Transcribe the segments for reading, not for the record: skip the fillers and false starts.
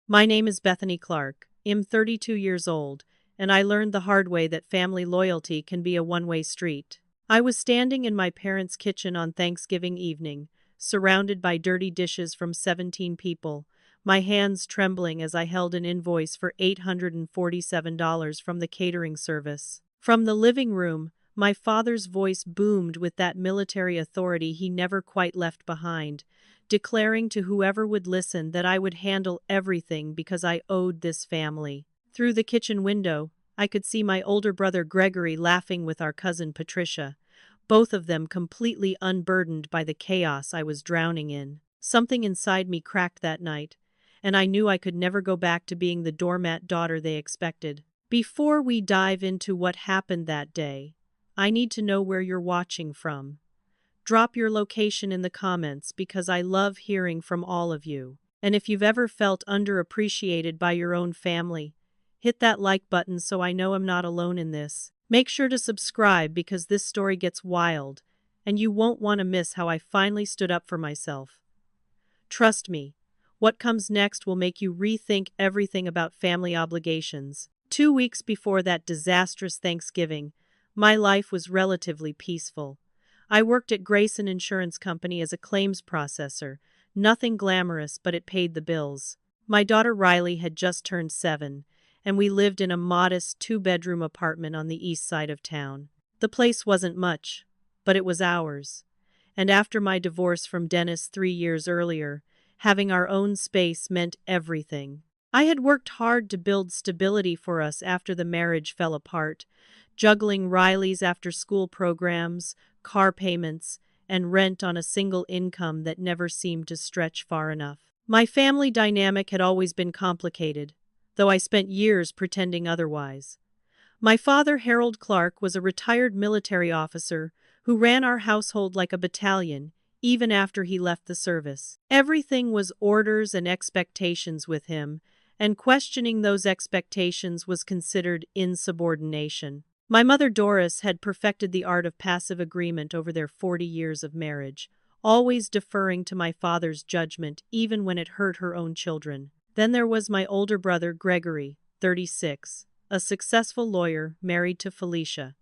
My name is Bethany Clark. I'm 32 years old, and I learned the hard way that family loyalty can be a one-way street. I was standing in my parents' kitchen on Thanksgiving evening, surrounded by dirty dishes from 17 people, my hands trembling as I held an invoice for $847 from the catering service. From the living room, my father's voice boomed with that military authority he never quite left behind, declaring to whoever would listen that I would handle everything because I owed this family. Through the kitchen window, I could see my older brother Gregory laughing with our cousin Patricia, both of them completely unburdened by the chaos I was drowning in. Something inside me cracked that night, and I knew I could never go back to being the doormat daughter they expected. Before we dive into what happened that day, I need to know where you're watching from. Drop your location in the comments because I love hearing from all of you. And if you've ever felt underappreciated by your own family, hit that like button so I know I'm not alone in this. Make sure to subscribe because this story gets wild, and you won't want to miss how I finally stood up for myself. Trust me, what comes next will make you rethink everything about family obligations. 2 weeks before that disastrous Thanksgiving, my life was relatively peaceful. I worked at Grace, an insurance company, as a claims processor. Nothing glamorous, but it paid the bills. My daughter Riley had just turned 7, and we lived in a modest 2-bedroom apartment on the east side of town. The place wasn't much, but it was ours. And after my divorce from Dennis 3 years earlier, having our own space meant everything. I had worked hard to build stability for us after the marriage fell apart, juggling Riley's after-school programs, car payments, and rent on a single income that never seemed to stretch far enough. My family dynamic had always been complicated, though I spent years pretending otherwise. My father, Harold Clark, was a retired military officer who ran our household like a battalion, even after he left the service. Everything was orders and expectations with him, and questioning those expectations was considered insubordination. My mother Doris had perfected the art of passive agreement over their 40 years of marriage, always deferring to my father's judgment even when it hurt her own children. Then there was my older brother Gregory, 36, a successful lawyer married to Felicia,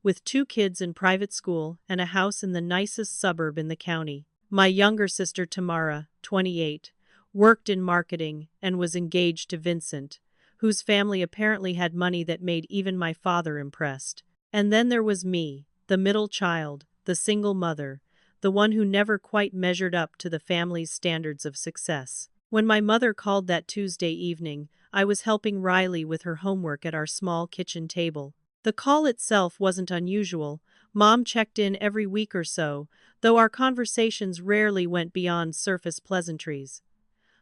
with 2 kids in private school and a house in the nicest suburb in the county. My younger sister Tamara, 28, worked in marketing and was engaged to Vincent, whose family apparently had money that made even my father impressed. And then there was me, the middle child, the single mother, the one who never quite measured up to the family's standards of success. When my mother called that Tuesday evening, I was helping Riley with her homework at our small kitchen table. The call itself wasn't unusual. Mom checked in every week or so, though our conversations rarely went beyond surface pleasantries.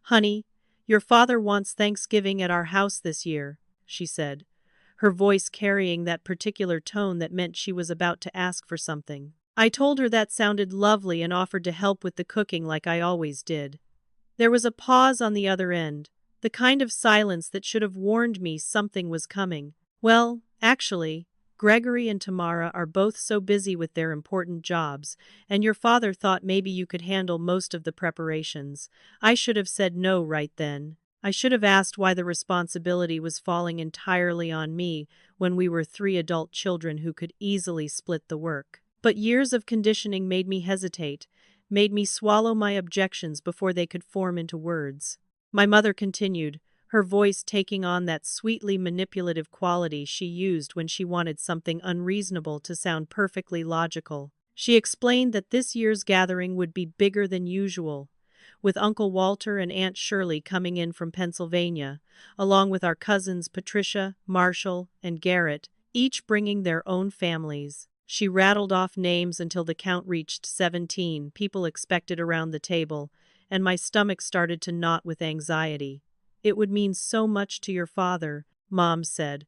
"Honey, your father wants Thanksgiving at our house this year," she said, her voice carrying that particular tone that meant she was about to ask for something. I told her that sounded lovely and offered to help with the cooking like I always did. There was a pause on the other end, the kind of silence that should have warned me something was coming. "Well, actually, Gregory and Tamara are both so busy with their important jobs, and your father thought maybe you could handle most of the preparations." I should have said no right then. I should have asked why the responsibility was falling entirely on me when we were 3 adult children who could easily split the work. But years of conditioning made me hesitate, made me swallow my objections before they could form into words. My mother continued, her voice taking on that sweetly manipulative quality she used when she wanted something unreasonable to sound perfectly logical. She explained that this year's gathering would be bigger than usual, with Uncle Walter and Aunt Shirley coming in from Pennsylvania, along with our cousins Patricia, Marshall, and Garrett, each bringing their own families. She rattled off names until the count reached 17 people expected around the table, and my stomach started to knot with anxiety. "It would mean so much to your father," Mom said,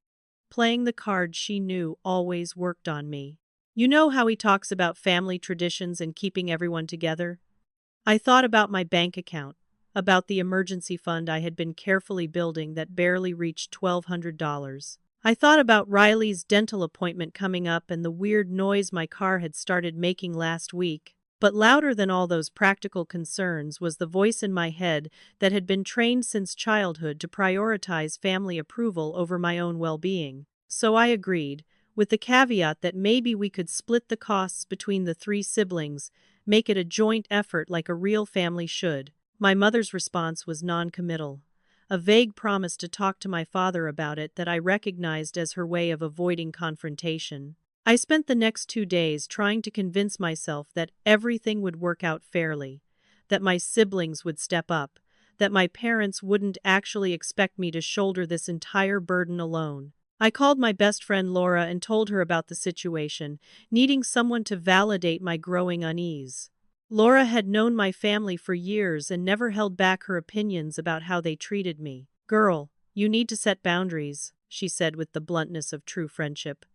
playing the card she knew always worked on me. "You know how he talks about family traditions and keeping everyone together?" I thought about my bank account, about the emergency fund I had been carefully building that barely reached $1,200. I thought about Riley's dental appointment coming up and the weird noise my car had started making last week. But louder than all those practical concerns was the voice in my head that had been trained since childhood to prioritize family approval over my own well-being. So I agreed, with the caveat that maybe we could split the costs between the 3 siblings, make it a joint effort like a real family should. My mother's response was non-committal, a vague promise to talk to my father about it that I recognized as her way of avoiding confrontation. I spent the next 2 days trying to convince myself that everything would work out fairly, that my siblings would step up, that my parents wouldn't actually expect me to shoulder this entire burden alone. I called my best friend Laura and told her about the situation, needing someone to validate my growing unease. Laura had known my family for years and never held back her opinions about how they treated me. "Girl, you need to set boundaries," she said with the bluntness of true friendship.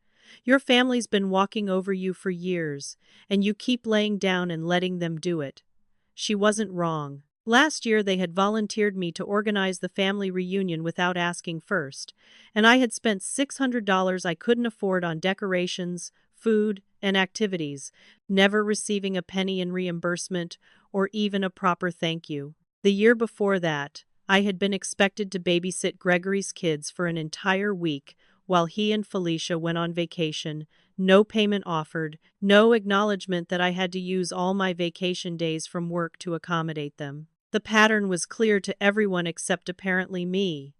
"Your family's been walking over you for years, and you keep laying down and letting them do it." She wasn't wrong. Last year they had volunteered me to organize the family reunion without asking first, and I had spent $600 I couldn't afford on decorations, food, and activities, never receiving a penny in reimbursement or even a proper thank you. The year before that, I had been expected to babysit Gregory's kids for an entire week while he and Felicia went on vacation, no payment offered, no acknowledgement that I had to use all my vacation days from work to accommodate them. The pattern was clear to everyone except apparently me.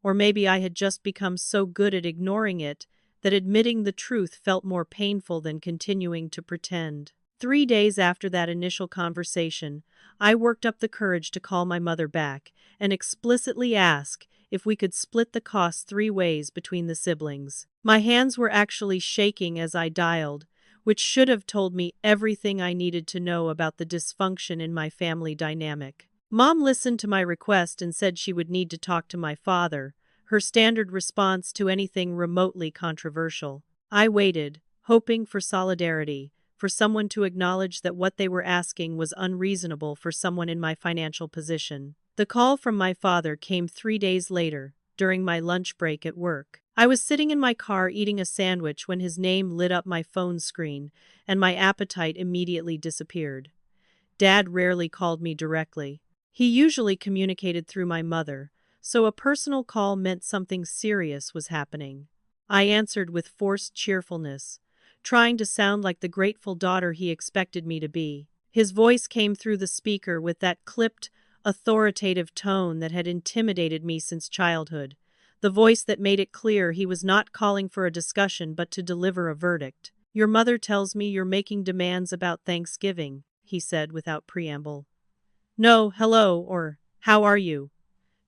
Or maybe I had just become so good at ignoring it that admitting the truth felt more painful than continuing to pretend. 3 days after that initial conversation, I worked up the courage to call my mother back and explicitly ask if we could split the costs 3 ways between the siblings. My hands were actually shaking as I dialed, which should have told me everything I needed to know about the dysfunction in my family dynamic. Mom listened to my request and said she would need to talk to my father, her standard response to anything remotely controversial. I waited, hoping for solidarity, for someone to acknowledge that what they were asking was unreasonable for someone in my financial position. The call from my father came 3 days later, during my lunch break at work. I was sitting in my car eating a sandwich when his name lit up my phone screen, and my appetite immediately disappeared. Dad rarely called me directly. He usually communicated through my mother, so a personal call meant something serious was happening. I answered with forced cheerfulness, trying to sound like the grateful daughter he expected me to be. His voice came through the speaker with that clipped, authoritative tone that had intimidated me since childhood, the voice that made it clear he was not calling for a discussion but to deliver a verdict. "Your mother tells me you're making demands about Thanksgiving," he said without preamble. "No, hello, or how are you?"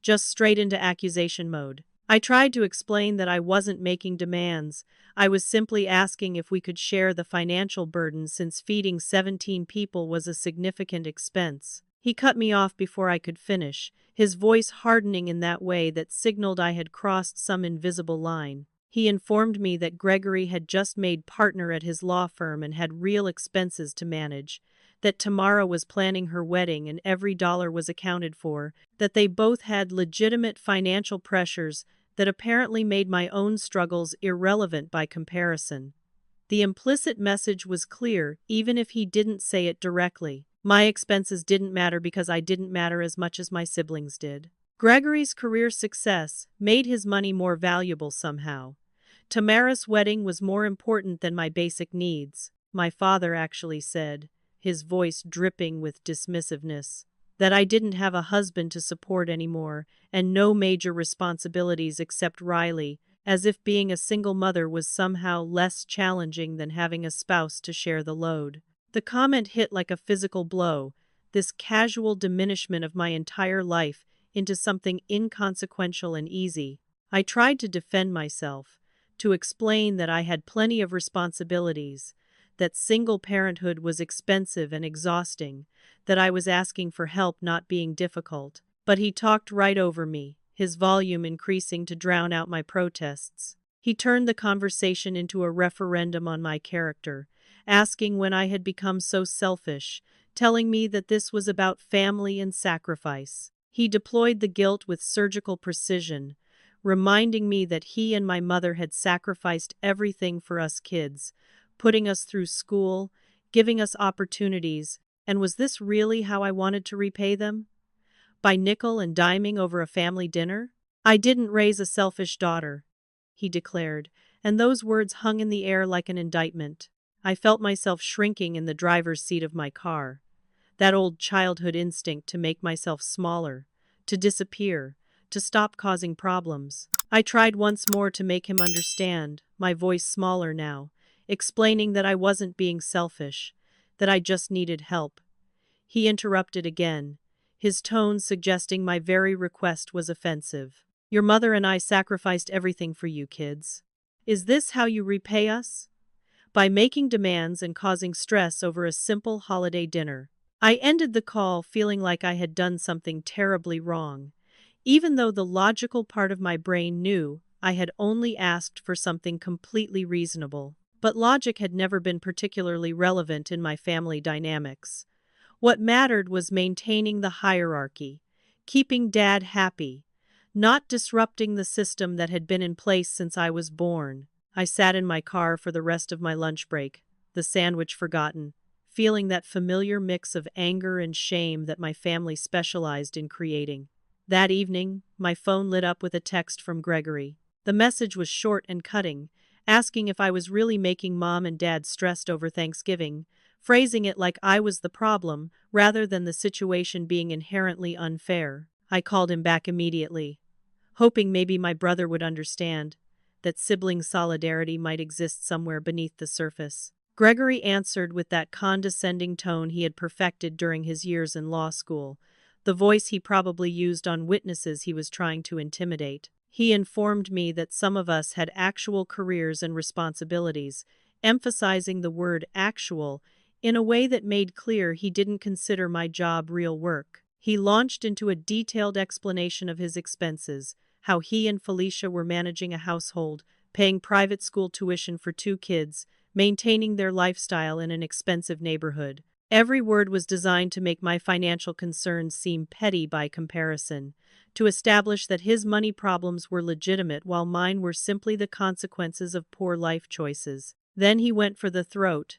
Just straight into accusation mode. I tried to explain that I wasn't making demands. I was simply asking if we could share the financial burden since feeding 17 people was a significant expense. He cut me off before I could finish, his voice hardening in that way that signaled I had crossed some invisible line. He informed me that Gregory had just made partner at his law firm and had real expenses to manage, that Tamara was planning her wedding and every dollar was accounted for, that they both had legitimate financial pressures that apparently made my own struggles irrelevant by comparison. The implicit message was clear, even if he didn't say it directly. My expenses didn't matter because I didn't matter as much as my siblings did. Gregory's career success made his money more valuable somehow. Tamara's wedding was more important than my basic needs, my father actually said, his voice dripping with dismissiveness. That I didn't have a husband to support anymore, and no major responsibilities except Riley, as if being a single mother was somehow less challenging than having a spouse to share the load. The comment hit like a physical blow, this casual diminishment of my entire life into something inconsequential and easy. I tried to defend myself, to explain that I had plenty of responsibilities, that single parenthood was expensive and exhausting, that I was asking for help not being difficult. But he talked right over me, his volume increasing to drown out my protests. He turned the conversation into a referendum on my character, asking when I had become so selfish, telling me that this was about family and sacrifice. He deployed the guilt with surgical precision, reminding me that he and my mother had sacrificed everything for us kids, putting us through school, giving us opportunities, And was this really how I wanted to repay them? By nickel and diming over a family dinner? I didn't raise a selfish daughter, he declared, and those words hung in the air like an indictment. I felt myself shrinking in the driver's seat of my car. That old childhood instinct to make myself smaller, to disappear, to stop causing problems. I tried once more to make him understand, my voice smaller now, explaining that I wasn't being selfish, that I just needed help. He interrupted again, his tone suggesting my very request was offensive. Your mother and I sacrificed everything for you kids. Is this how you repay us? By making demands and causing stress over a simple holiday dinner. I ended the call feeling like I had done something terribly wrong, even though the logical part of my brain knew I had only asked for something completely reasonable. But logic had never been particularly relevant in my family dynamics. What mattered was maintaining the hierarchy, keeping Dad happy, not disrupting the system that had been in place since I was born. I sat in my car for the rest of my lunch break, the sandwich forgotten, feeling that familiar mix of anger and shame that my family specialized in creating. That evening, my phone lit up with a text from Gregory. The message was short and cutting, asking if I was really making Mom and Dad stressed over Thanksgiving, phrasing it like I was the problem rather than the situation being inherently unfair. I called him back immediately, hoping maybe my brother would understand, that sibling solidarity might exist somewhere beneath the surface. Gregory answered with that condescending tone he had perfected during his years in law school, the voice he probably used on witnesses he was trying to intimidate. He informed me that some of us had actual careers and responsibilities, emphasizing the word actual in a way that made clear he didn't consider my job real work. He launched into a detailed explanation of his expenses, how he and Felicia were managing a household, paying private school tuition for 2 kids, maintaining their lifestyle in an expensive neighborhood. Every word was designed to make my financial concerns seem petty by comparison, to establish that his money problems were legitimate while mine were simply the consequences of poor life choices. Then he went for the throat,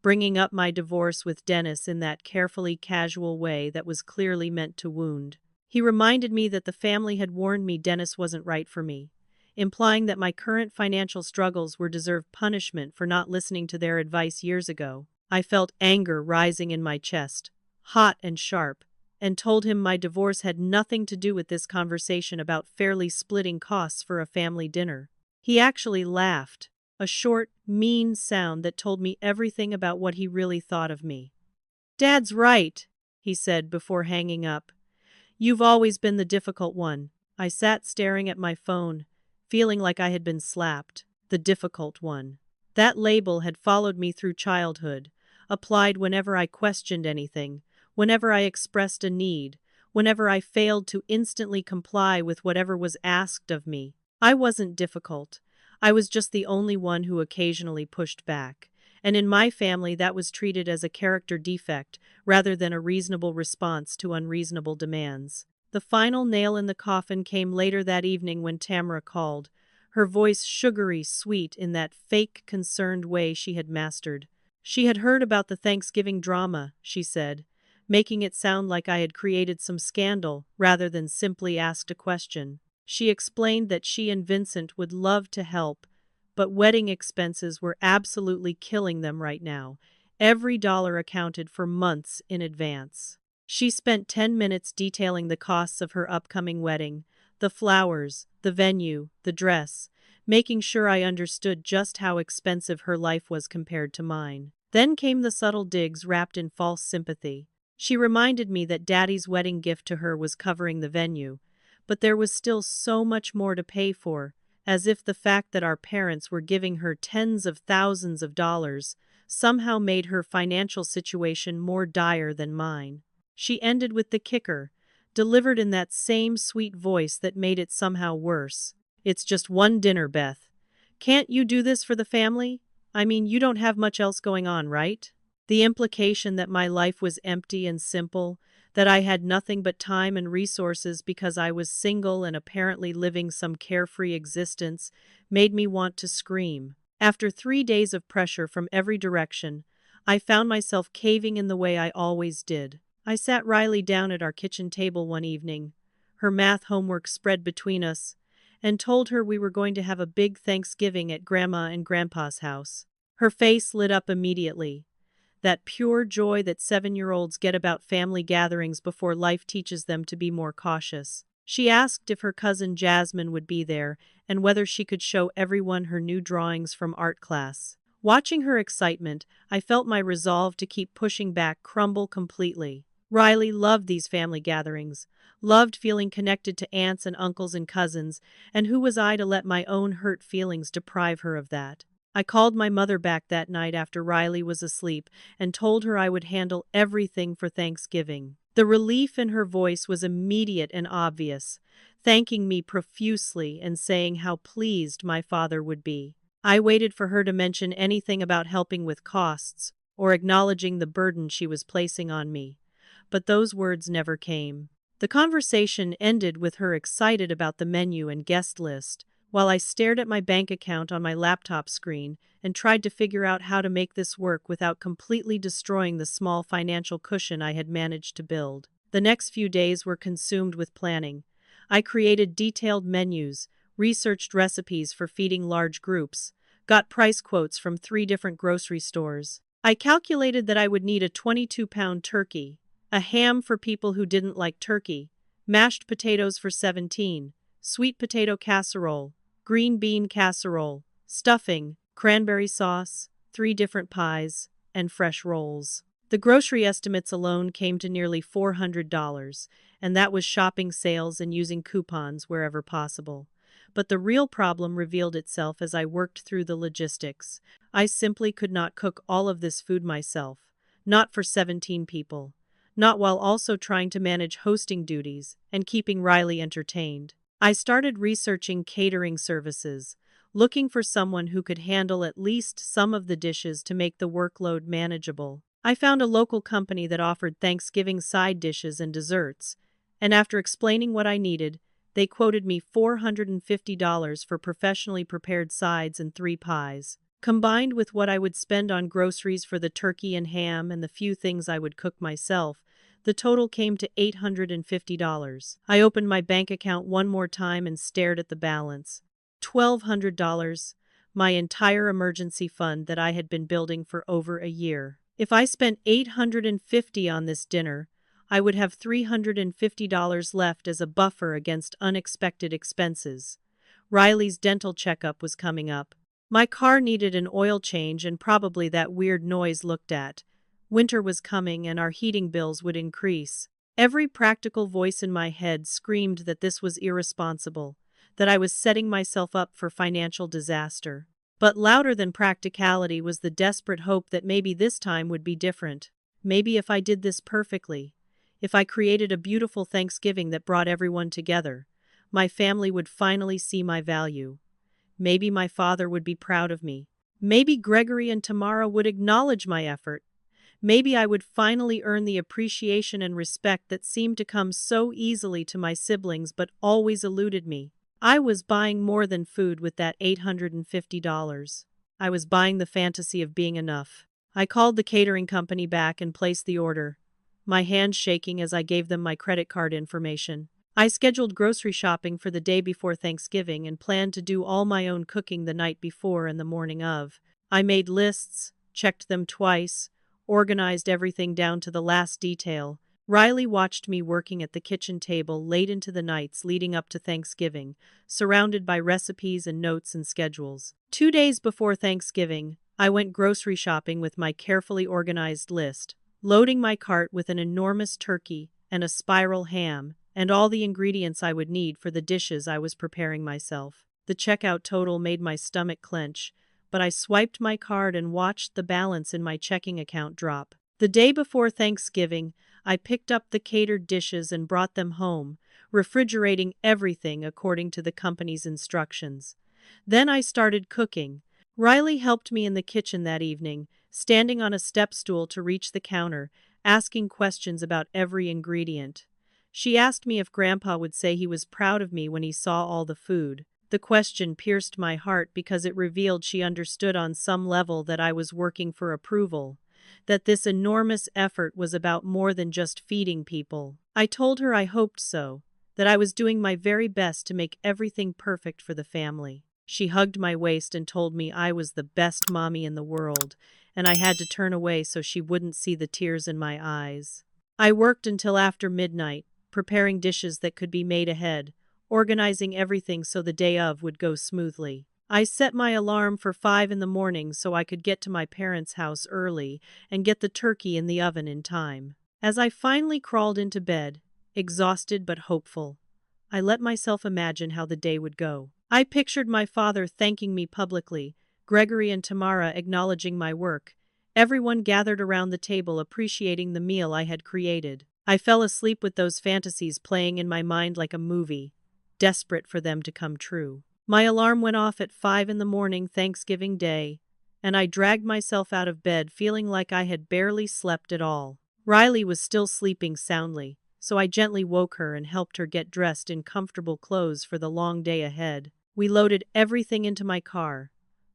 bringing up my divorce with Dennis in that carefully casual way that was clearly meant to wound. He reminded me that the family had warned me Dennis wasn't right for me, implying that my current financial struggles were deserved punishment for not listening to their advice years ago. I felt anger rising in my chest, hot and sharp, and told him my divorce had nothing to do with this conversation about fairly splitting costs for a family dinner. He actually laughed, a short, mean sound that told me everything about what he really thought of me. "Dad's right," he said before hanging up. "You've always been the difficult one." I sat staring at my phone, feeling like I had been slapped. The difficult one. That label had followed me through childhood, applied whenever I questioned anything, whenever I expressed a need, whenever I failed to instantly comply with whatever was asked of me. I wasn't difficult. I was just the only one who occasionally pushed back. And in my family that was treated as a character defect rather than a reasonable response to unreasonable demands. The final nail in the coffin came later that evening when Tamara called, her voice sugary sweet in that fake concerned way she had mastered. She had heard about the Thanksgiving drama, she said, making it sound like I had created some scandal rather than simply asked a question. She explained that she and Vincent would love to help, but wedding expenses were absolutely killing them right now. Every dollar accounted for months in advance. She spent 10 minutes detailing the costs of her upcoming wedding, the flowers, the venue, the dress, making sure I understood just how expensive her life was compared to mine. Then came the subtle digs wrapped in false sympathy. She reminded me that Daddy's wedding gift to her was covering the venue, but there was still so much more to pay for, as if the fact that our parents were giving her tens of thousands of dollars somehow made her financial situation more dire than mine. She ended with the kicker, delivered in that same sweet voice that made it somehow worse. "It's just one dinner, Beth. Can't you do this for the family? I mean, you don't have much else going on, right?" The implication that my life was empty and simple, that I had nothing but time and resources because I was single and apparently living some carefree existence, made me want to scream. After 3 days of pressure from every direction, I found myself caving in the way I always did. I sat Riley down at our kitchen table one evening, her math homework spread between us, and told her we were going to have a big Thanksgiving at Grandma and Grandpa's house. Her face lit up immediately. That pure joy that 7-year-olds get about family gatherings before life teaches them to be more cautious. She asked if her cousin Jasmine would be there and whether she could show everyone her new drawings from art class. Watching her excitement, I felt my resolve to keep pushing back crumble completely. Riley loved these family gatherings, loved feeling connected to aunts and uncles and cousins, and who was I to let my own hurt feelings deprive her of that? I called my mother back that night after Riley was asleep and told her I would handle everything for Thanksgiving. The relief in her voice was immediate and obvious, thanking me profusely and saying how pleased my father would be. I waited for her to mention anything about helping with costs or acknowledging the burden she was placing on me, but those words never came. The conversation ended with her excited about the menu and guest list, while I stared at my bank account on my laptop screen and tried to figure out how to make this work without completely destroying the small financial cushion I had managed to build. The next few days were consumed with planning. I created detailed menus, researched recipes for feeding large groups, got price quotes from 3 different grocery stores. I calculated that I would need a 22-pound turkey, a ham for people who didn't like turkey, mashed potatoes for 17, sweet potato casserole, green bean casserole, stuffing, cranberry sauce, 3 different pies, and fresh rolls. The grocery estimates alone came to nearly $400, and that was shopping sales and using coupons wherever possible. But the real problem revealed itself as I worked through the logistics. I simply could not cook all of this food myself, not for 17 people, not while also trying to manage hosting duties and keeping Riley entertained. I started researching catering services, looking for someone who could handle at least some of the dishes to make the workload manageable. I found a local company that offered Thanksgiving side dishes and desserts, and after explaining what I needed, they quoted me $450 for professionally prepared sides and 3 pies. Combined with what I would spend on groceries for the turkey and ham and the few things I would cook myself, the total came to $850. I opened my bank account one more time and stared at the balance. $1,200, my entire emergency fund that I had been building for over a year. If I spent $850 on this dinner, I would have $350 left as a buffer against unexpected expenses. Riley's dental checkup was coming up. My car needed an oil change and probably that weird noise looked at. Winter was coming and our heating bills would increase. Every practical voice in my head screamed that this was irresponsible, that I was setting myself up for financial disaster. But louder than practicality was the desperate hope that maybe this time would be different. Maybe if I did this perfectly, if I created a beautiful Thanksgiving that brought everyone together, my family would finally see my value. Maybe my father would be proud of me. Maybe Gregory and Tamara would acknowledge my effort. Maybe I would finally earn the appreciation and respect that seemed to come so easily to my siblings but always eluded me. I was buying more than food with that $850. I was buying the fantasy of being enough. I called the catering company back and placed the order, my hands shaking as I gave them my credit card information. I scheduled grocery shopping for the day before Thanksgiving and planned to do all my own cooking the night before and the morning of. I made lists, checked them twice, organized everything down to the last detail. Riley watched me working at the kitchen table late into the nights leading up to Thanksgiving, surrounded by recipes and notes and schedules. 2 days before Thanksgiving, I went grocery shopping with my carefully organized list, loading my cart with an enormous turkey and a spiral ham, and all the ingredients I would need for the dishes I was preparing myself. The checkout total made my stomach clench, but I swiped my card and watched the balance in my checking account drop. The day before Thanksgiving, I picked up the catered dishes and brought them home, refrigerating everything according to the company's instructions. Then I started cooking. Riley helped me in the kitchen that evening, standing on a step stool to reach the counter, asking questions about every ingredient. She asked me if Grandpa would say he was proud of me when he saw all the food. The question pierced my heart because it revealed she understood on some level that I was working for approval, that this enormous effort was about more than just feeding people. I told her I hoped so, that I was doing my very best to make everything perfect for the family. She hugged my waist and told me I was the best mommy in the world, and I had to turn away so she wouldn't see the tears in my eyes. I worked until after midnight, preparing dishes that could be made ahead, organizing everything so the day of would go smoothly. I set my alarm for 5 in the morning so I could get to my parents' house early and get the turkey in the oven in time. As I finally crawled into bed, exhausted but hopeful, I let myself imagine how the day would go. I pictured my father thanking me publicly, Gregory and Tamara acknowledging my work, everyone gathered around the table appreciating the meal I had created. I fell asleep with those fantasies playing in my mind like a movie, desperate for them to come true. My alarm went off at 5 in the morning Thanksgiving Day, and I dragged myself out of bed feeling like I had barely slept at all. Riley was still sleeping soundly, so I gently woke her and helped her get dressed in comfortable clothes for the long day ahead. We loaded everything into my car,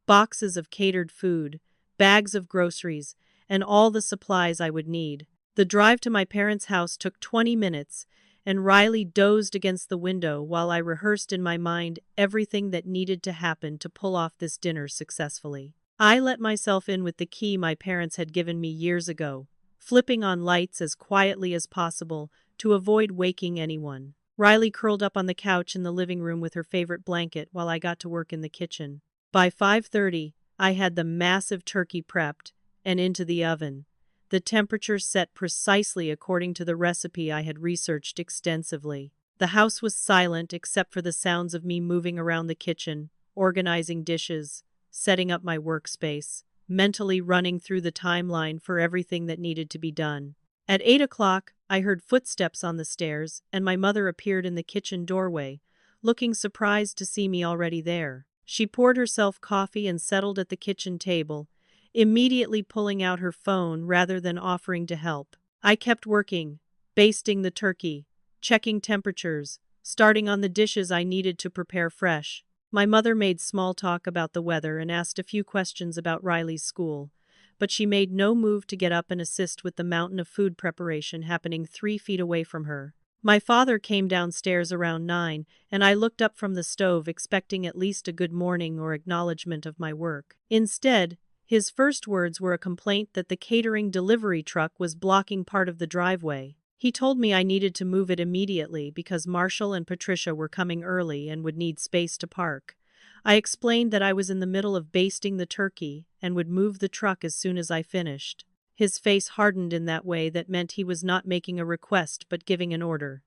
boxes of catered food, bags of groceries, and all the supplies I would need. The drive to my parents' house took 20 minutes, and Riley dozed against the window while I rehearsed in my mind everything that needed to happen to pull off this dinner successfully. I let myself in with the key my parents had given me years ago, flipping on lights as quietly as possible to avoid waking anyone. Riley curled up on the couch in the living room with her favorite blanket while I got to work in the kitchen. By 5:30, I had the massive turkey prepped and into the oven, the temperature set precisely according to the recipe I had researched extensively. The house was silent except for the sounds of me moving around the kitchen, organizing dishes, setting up my workspace, mentally running through the timeline for everything that needed to be done. At 8 o'clock, I heard footsteps on the stairs, and my mother appeared in the kitchen doorway, looking surprised to see me already there. She poured herself coffee and settled at the kitchen table, immediately pulling out her phone rather than offering to help. I kept working, basting the turkey, checking temperatures, starting on the dishes I needed to prepare fresh. My mother made small talk about the weather and asked a few questions about Riley's school, but she made no move to get up and assist with the mountain of food preparation happening 3 feet away from her. My father came downstairs around 9, and I looked up from the stove expecting at least a good morning or acknowledgement of my work. Instead, his first words were a complaint that the catering delivery truck was blocking part of the driveway. He told me I needed to move it immediately because Marshall and Patricia were coming early and would need space to park. I explained that I was in the middle of basting the turkey and would move the truck as soon as I finished. His face hardened in that way that meant he was not making a request but giving an order.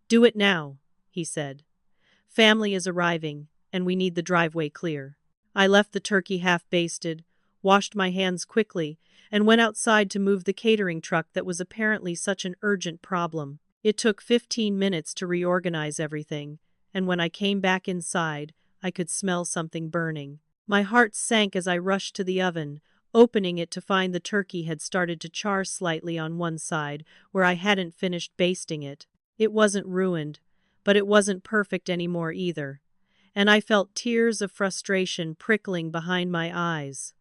"Do it now," he said. "Family is arriving, and we need the driveway clear." I left the turkey half-basted, washed my hands quickly, and went outside to move the catering truck that was apparently such an urgent problem. It took 15 minutes to reorganize everything, and when I came back inside, I could smell something burning. My heart sank as I rushed to the oven, opening it to find the turkey had started to char slightly on one side where I hadn't finished basting it. It wasn't ruined, but it wasn't perfect anymore either, and I felt tears of frustration prickling behind my eyes.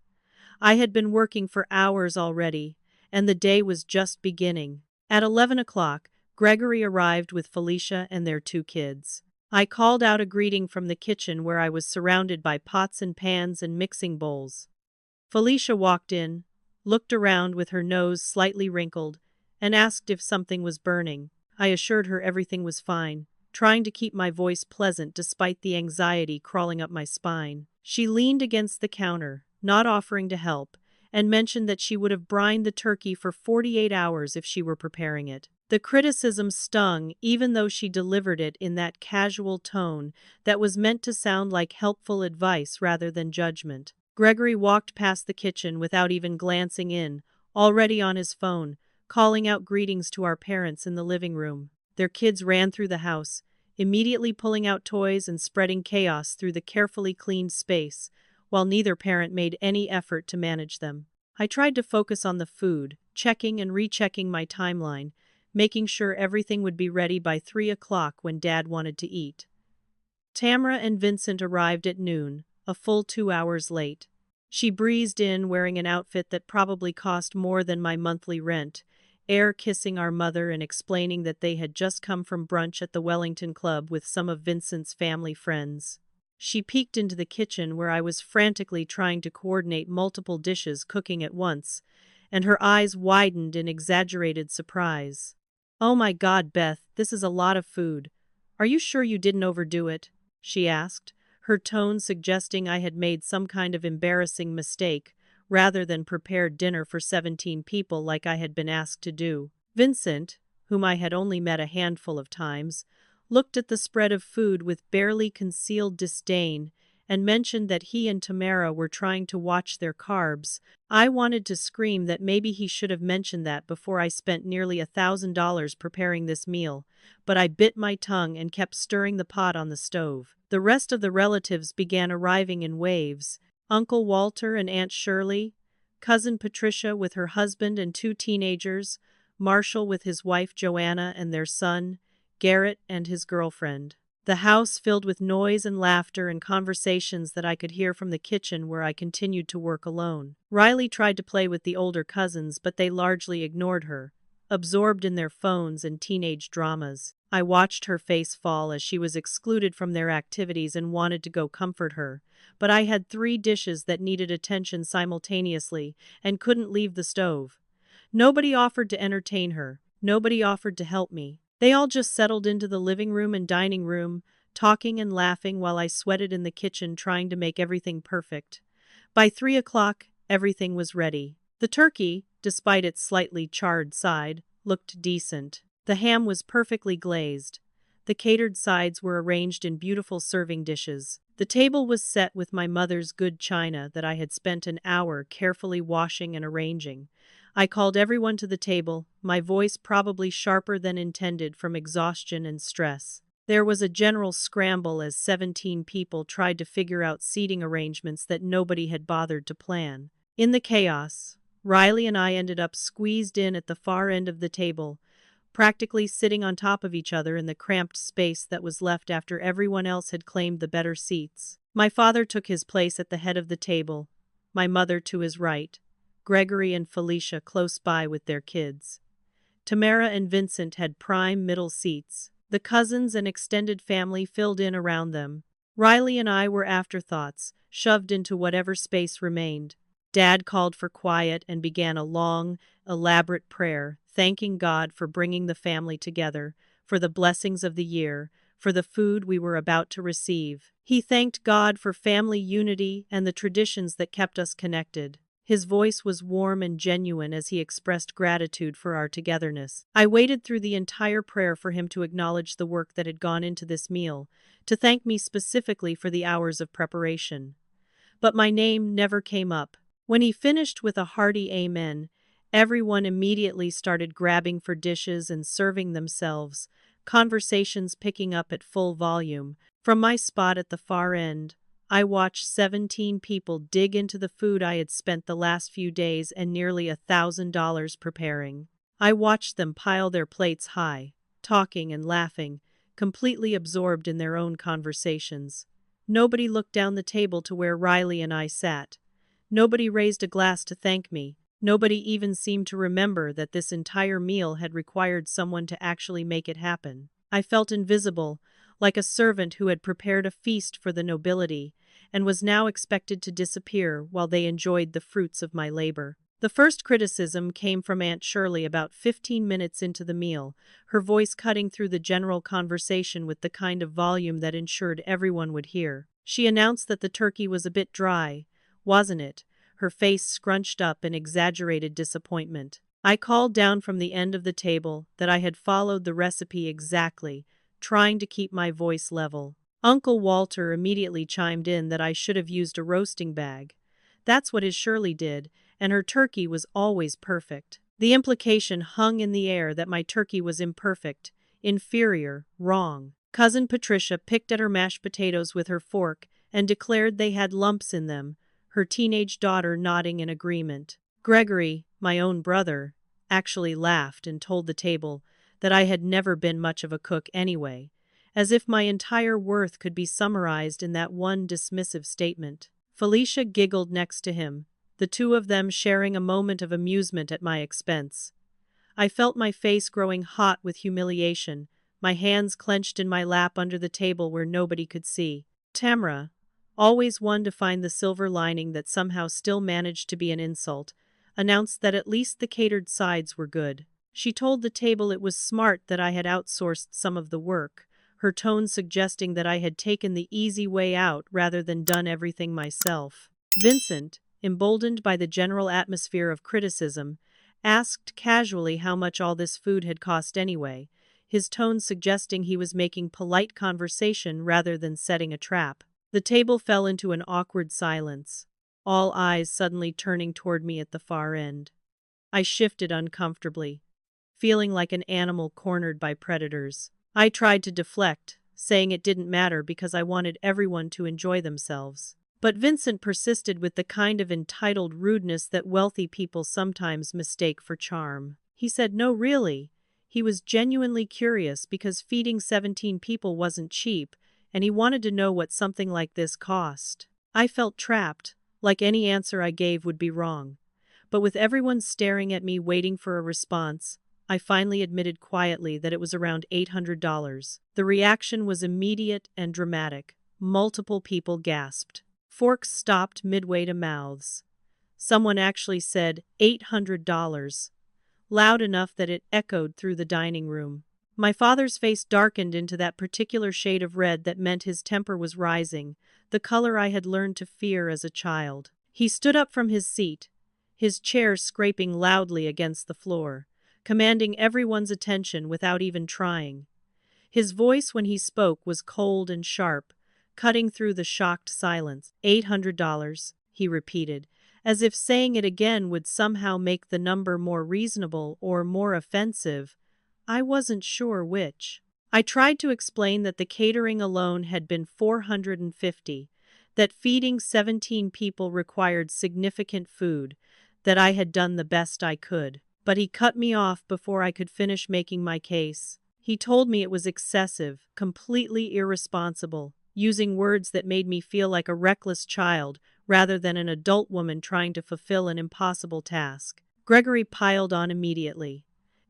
I had been working for hours already, and the day was just beginning. At 11 o'clock, Gregory arrived with Felicia and their 2 kids. I called out a greeting from the kitchen where I was surrounded by pots and pans and mixing bowls. Felicia walked in, looked around with her nose slightly wrinkled, and asked if something was burning. I assured her everything was fine, trying to keep my voice pleasant despite the anxiety crawling up my spine. She leaned against the counter, not offering to help, and mentioned that she would have brined the turkey for 48 hours if she were preparing it. The criticism stung even though she delivered it in that casual tone that was meant to sound like helpful advice rather than judgment. Gregory walked past the kitchen without even glancing in, already on his phone, calling out greetings to our parents in the living room. Their kids ran through the house, immediately pulling out toys and spreading chaos through the carefully cleaned space, while neither parent made any effort to manage them. I tried to focus on the food, checking and rechecking my timeline, making sure everything would be ready by 3 o'clock when Dad wanted to eat. Tamara and Vincent arrived at noon, a full 2 hours late. She breezed in wearing an outfit that probably cost more than my monthly rent, air kissing our mother and explaining that they had just come from brunch at the Wellington Club with some of Vincent's family friends. She peeked into the kitchen where I was frantically trying to coordinate multiple dishes cooking at once, and her eyes widened in exaggerated surprise. "Oh my God, Beth, this is a lot of food. Are you sure you didn't overdo it?" she asked, her tone suggesting I had made some kind of embarrassing mistake, rather than prepared dinner for 17 people like I had been asked to do. Vincent, whom I had only met a handful of times, looked at the spread of food with barely concealed disdain and mentioned that he and Tamara were trying to watch their carbs. I wanted to scream that maybe he should have mentioned that before I spent nearly $1,000 preparing this meal, but I bit my tongue and kept stirring the pot on the stove. The rest of the relatives began arriving in waves. Uncle Walter and Aunt Shirley, Cousin Patricia with her husband and 2 teenagers, Marshall with his wife Joanna and their son, Garrett and his girlfriend. The house filled with noise and laughter and conversations that I could hear from the kitchen where I continued to work alone. Riley tried to play with the older cousins, but they largely ignored her, absorbed in their phones and teenage dramas. I watched her face fall as she was excluded from their activities and wanted to go comfort her, but I had 3 dishes that needed attention simultaneously and couldn't leave the stove. Nobody offered to entertain her. Nobody offered to help me. They all just settled into the living room and dining room, talking and laughing while I sweated in the kitchen trying to make everything perfect. By 3 o'clock, everything was ready. The turkey, despite its slightly charred side, looked decent. The ham was perfectly glazed. The catered sides were arranged in beautiful serving dishes. The table was set with my mother's good china that I had spent an hour carefully washing and arranging. I called everyone to the table, my voice probably sharper than intended from exhaustion and stress. There was a general scramble as 17 people tried to figure out seating arrangements that nobody had bothered to plan. In the chaos, Riley and I ended up squeezed in at the far end of the table, practically sitting on top of each other in the cramped space that was left after everyone else had claimed the better seats. My father took his place at the head of the table, my mother to his right, Gregory and Felicia close by with their kids. Tamara and Vincent had prime middle seats. The cousins and extended family filled in around them. Riley and I were afterthoughts, shoved into whatever space remained. Dad called for quiet and began a long, elaborate prayer, thanking God for bringing the family together, for the blessings of the year, for the food we were about to receive. He thanked God for family unity and the traditions that kept us connected. His voice was warm and genuine as he expressed gratitude for our togetherness. I waited through the entire prayer for him to acknowledge the work that had gone into this meal, to thank me specifically for the hours of preparation. But my name never came up. When he finished with a hearty amen, everyone immediately started grabbing for dishes and serving themselves, conversations picking up at full volume. From my spot at the far end, I watched 17 people dig into the food I had spent the last few days and nearly $1,000 preparing. I watched them pile their plates high, talking and laughing, completely absorbed in their own conversations. Nobody looked down the table to where Riley and I sat. Nobody raised a glass to thank me. Nobody even seemed to remember that this entire meal had required someone to actually make it happen. I felt invisible, like a servant who had prepared a feast for the nobility, and was now expected to disappear while they enjoyed the fruits of my labor. The first criticism came from Aunt Shirley about 15 minutes into the meal, her voice cutting through the general conversation with the kind of volume that ensured everyone would hear. She announced that the turkey was a bit dry, wasn't it? Her face scrunched up in exaggerated disappointment. I called down from the end of the table that I had followed the recipe exactly, trying to keep my voice level. Uncle Walter immediately chimed in that I should have used a roasting bag. That's what his Shirley did, and her turkey was always perfect. The implication hung in the air that my turkey was imperfect, inferior, wrong. Cousin Patricia picked at her mashed potatoes with her fork and declared they had lumps in them, her teenage daughter nodding in agreement. Gregory, my own brother, actually laughed and told the table that I had never been much of a cook anyway, as if my entire worth could be summarized in that one dismissive statement. Felicia giggled next to him, the two of them sharing a moment of amusement at my expense. I felt my face growing hot with humiliation, my hands clenched in my lap under the table where nobody could see. Tamra, always one to find the silver lining that somehow still managed to be an insult, announced that at least the catered sides were good. She told the table it was smart that I had outsourced some of the work, her tone suggesting that I had taken the easy way out rather than done everything myself. Vincent, emboldened by the general atmosphere of criticism, asked casually how much all this food had cost anyway, his tone suggesting he was making polite conversation rather than setting a trap. The table fell into an awkward silence, all eyes suddenly turning toward me at the far end. I shifted uncomfortably, feeling like an animal cornered by predators. I tried to deflect, saying it didn't matter because I wanted everyone to enjoy themselves. But Vincent persisted with the kind of entitled rudeness that wealthy people sometimes mistake for charm. He said no, really. He was genuinely curious because feeding 17 people wasn't cheap, and he wanted to know what something like this cost. I felt trapped, like any answer I gave would be wrong. But with everyone staring at me waiting for a response, I finally admitted quietly that it was around $800. The reaction was immediate and dramatic. Multiple people gasped. Forks stopped midway to mouths. Someone actually said $800, loud enough that it echoed through the dining room. My father's face darkened into that particular shade of red that meant his temper was rising, the color I had learned to fear as a child. He stood up from his seat, his chair scraping loudly against the floor, commanding everyone's attention without even trying. His voice when he spoke was cold and sharp, cutting through the shocked silence. $800, he repeated, as if saying it again would somehow make the number more reasonable or more offensive. I wasn't sure which. I tried to explain that the catering alone had been $450, that feeding 17 people required significant food, that I had done the best I could. But he cut me off before I could finish making my case. He told me it was excessive, completely irresponsible, using words that made me feel like a reckless child rather than an adult woman trying to fulfill an impossible task. Gregory piled on immediately,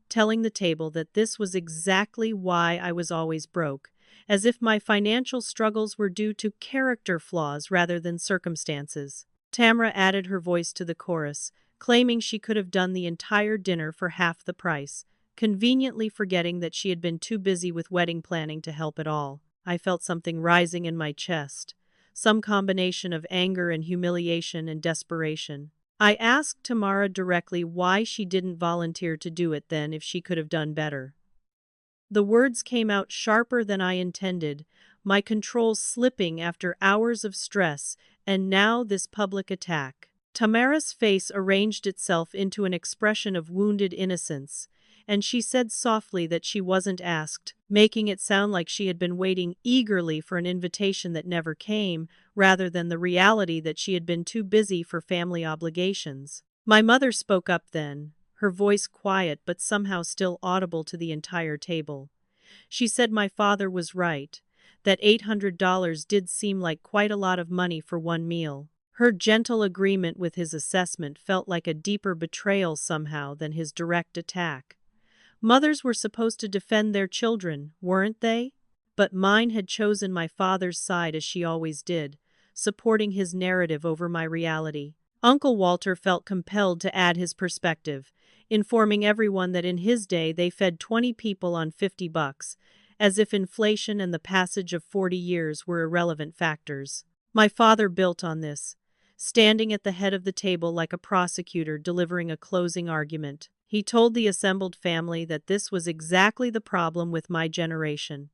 telling the table that this was exactly why I was always broke, as if my financial struggles were due to character flaws rather than circumstances. Tamra added her voice to the chorus, claiming she could have done the entire dinner for half the price, conveniently forgetting that she had been too busy with wedding planning to help at all. I felt something rising in my chest, some combination of anger and humiliation and desperation. I asked Tamara directly why she didn't volunteer to do it then if she could have done better. The words came out sharper than I intended, my control slipping after hours of stress, and now this public attack. Tamara's face arranged itself into an expression of wounded innocence, and she said softly that she wasn't asked, making it sound like she had been waiting eagerly for an invitation that never came, rather than the reality that she had been too busy for family obligations. My mother spoke up then, her voice quiet but somehow still audible to the entire table. She said my father was right, that $800 did seem like quite a lot of money for one meal. Her gentle agreement with his assessment felt like a deeper betrayal somehow than his direct attack. Mothers were supposed to defend their children, weren't they? But mine had chosen my father's side as she always did, supporting his narrative over my reality. Uncle Walter felt compelled to add his perspective, informing everyone that in his day they fed 20 people on $50, as if inflation and the passage of 40 years were irrelevant factors. My father built on this, standing at the head of the table like a prosecutor delivering a closing argument. He told the assembled family that this was exactly the problem with my generation.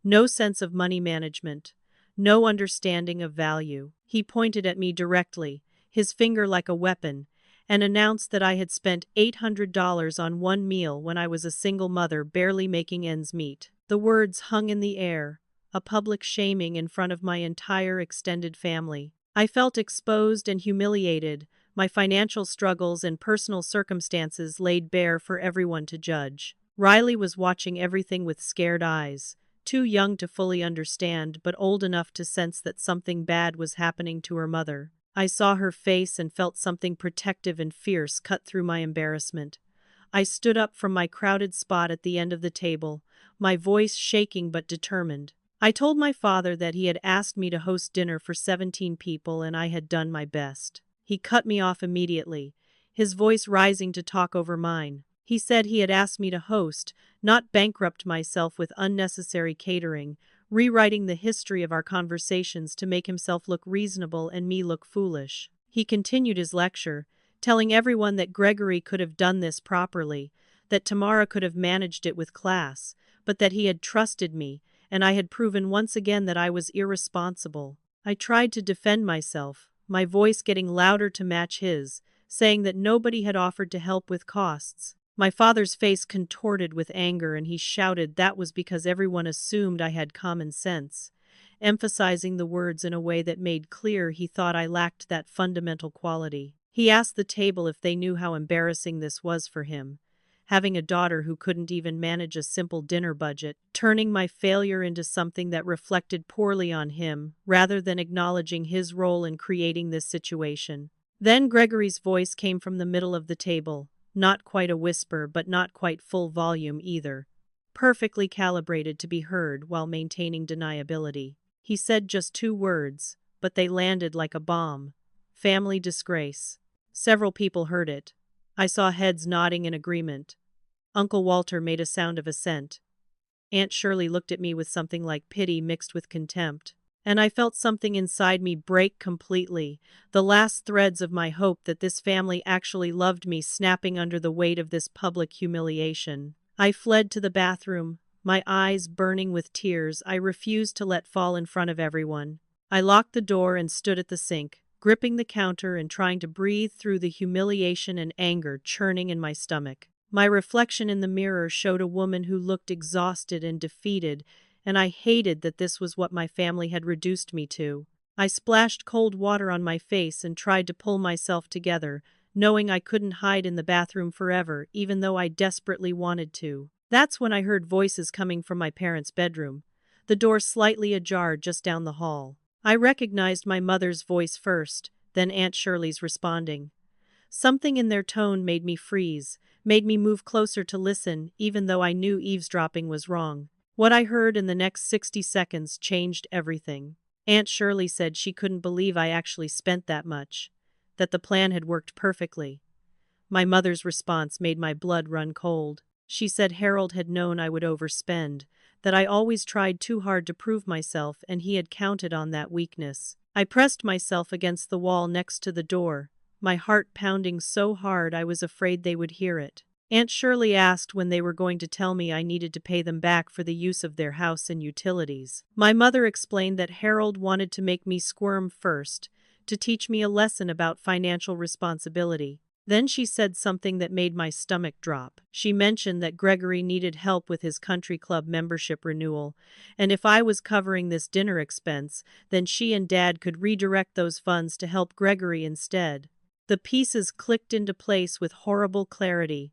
No sense of money management, no understanding of value. He pointed at me directly, his finger like a weapon, and announced that I had spent $800 on one meal when I was a single mother barely making ends meet. The words hung in the air, a public shaming in front of my entire extended family. I felt exposed and humiliated, my financial struggles and personal circumstances laid bare for everyone to judge. Riley was watching everything with scared eyes, too young to fully understand but old enough to sense that something bad was happening to her mother. I saw her face and felt something protective and fierce cut through my embarrassment. I stood up from my crowded spot at the end of the table, my voice shaking but determined. I told my father that he had asked me to host dinner for 17 people and I had done my best. He cut me off immediately, his voice rising to talk over mine. He said he had asked me to host, not bankrupt myself with unnecessary catering, rewriting the history of our conversations to make himself look reasonable and me look foolish. He continued his lecture, telling everyone that Gregory could have done this properly, that Tamara could have managed it with class, but that he had trusted me, and I had proven once again that I was irresponsible. I tried to defend myself, my voice getting louder to match his, saying that nobody had offered to help with costs. My father's face contorted with anger and he shouted that was because everyone assumed I had common sense, emphasizing the words in a way that made clear he thought I lacked that fundamental quality. He asked the table if they knew how embarrassing this was for him, having a daughter who couldn't even manage a simple dinner budget, turning my failure into something that reflected poorly on him, rather than acknowledging his role in creating this situation. Then Gregory's voice came from the middle of the table, not quite a whisper but not quite full volume either, perfectly calibrated to be heard while maintaining deniability. He said just 2 words, but they landed like a bomb. Family disgrace. Several people heard it. I saw heads nodding in agreement. Uncle Walter made a sound of assent. Aunt Shirley looked at me with something like pity mixed with contempt. And I felt something inside me break completely, the last threads of my hope that this family actually loved me snapping under the weight of this public humiliation. I fled to the bathroom, my eyes burning with tears I refused to let fall in front of everyone. I locked the door and stood at the sink, gripping the counter and trying to breathe through the humiliation and anger churning in my stomach. My reflection in the mirror showed a woman who looked exhausted and defeated, and I hated that this was what my family had reduced me to. I splashed cold water on my face and tried to pull myself together, knowing I couldn't hide in the bathroom forever, even though I desperately wanted to. That's when I heard voices coming from my parents' bedroom, the door slightly ajar just down the hall. I recognized my mother's voice first, then Aunt Shirley's responding. Something in their tone made me freeze, made me move closer to listen, even though I knew eavesdropping was wrong. What I heard in the next 60 seconds changed everything. Aunt Shirley said she couldn't believe I actually spent that much, that the plan had worked perfectly. My mother's response made my blood run cold. She said Harold had known I would overspend, that I always tried too hard to prove myself and he had counted on that weakness. I pressed myself against the wall next to the door, my heart pounding so hard I was afraid they would hear it. Aunt Shirley asked when they were going to tell me I needed to pay them back for the use of their house and utilities. My mother explained that Harold wanted to make me squirm first, to teach me a lesson about financial responsibility. Then she said something that made my stomach drop. She mentioned that Gregory needed help with his country club membership renewal, and if I was covering this dinner expense, then she and Dad could redirect those funds to help Gregory instead. The pieces clicked into place with horrible clarity.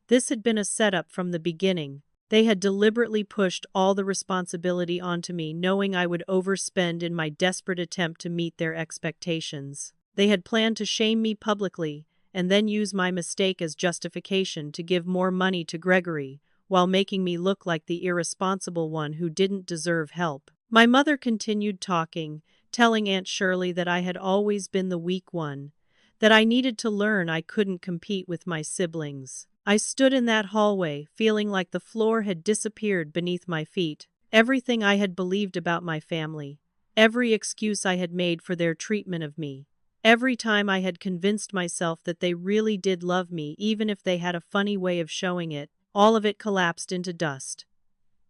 This had been a setup from the beginning. They had deliberately pushed all the responsibility onto me, knowing I would overspend in my desperate attempt to meet their expectations. They had planned to shame me publicly, and then use my mistake as justification to give more money to Gregory, while making me look like the irresponsible one who didn't deserve help. My mother continued talking, telling Aunt Shirley that I had always been the weak one, that I needed to learn I couldn't compete with my siblings. I stood in that hallway, feeling like the floor had disappeared beneath my feet. Everything I had believed about my family, every excuse I had made for their treatment of me, every time I had convinced myself that they really did love me even if they had a funny way of showing it, all of it collapsed into dust.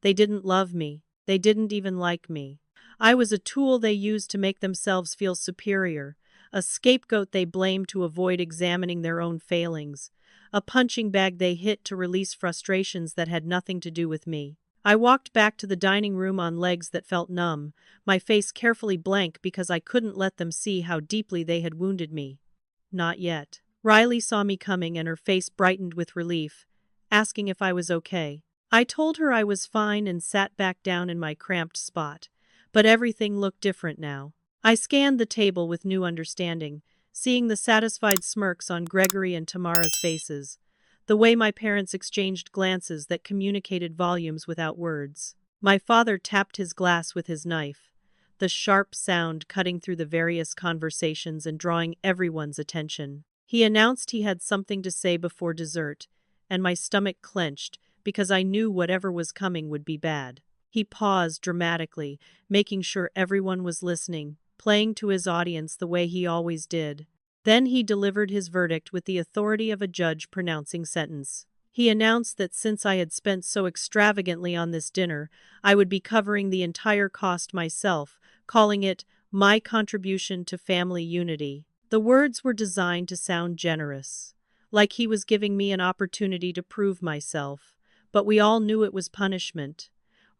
They didn't love me. They didn't even like me. I was a tool they used to make themselves feel superior, a scapegoat they blamed to avoid examining their own failings, a punching bag they hit to release frustrations that had nothing to do with me. I walked back to the dining room on legs that felt numb, my face carefully blank because I couldn't let them see how deeply they had wounded me. Not yet. Riley saw me coming and her face brightened with relief, asking if I was okay. I told her I was fine and sat back down in my cramped spot. But everything looked different now. I scanned the table with new understanding, seeing the satisfied smirks on Gregory and Tamara's faces, the way my parents exchanged glances that communicated volumes without words. My father tapped his glass with his knife, the sharp sound cutting through the various conversations and drawing everyone's attention. He announced he had something to say before dessert, and my stomach clenched because I knew whatever was coming would be bad. He paused dramatically, making sure everyone was listening, playing to his audience the way he always did. Then he delivered his verdict with the authority of a judge pronouncing sentence. He announced that since I had spent so extravagantly on this dinner, I would be covering the entire cost myself, calling it my contribution to family unity. The words were designed to sound generous, like he was giving me an opportunity to prove myself, but we all knew it was punishment.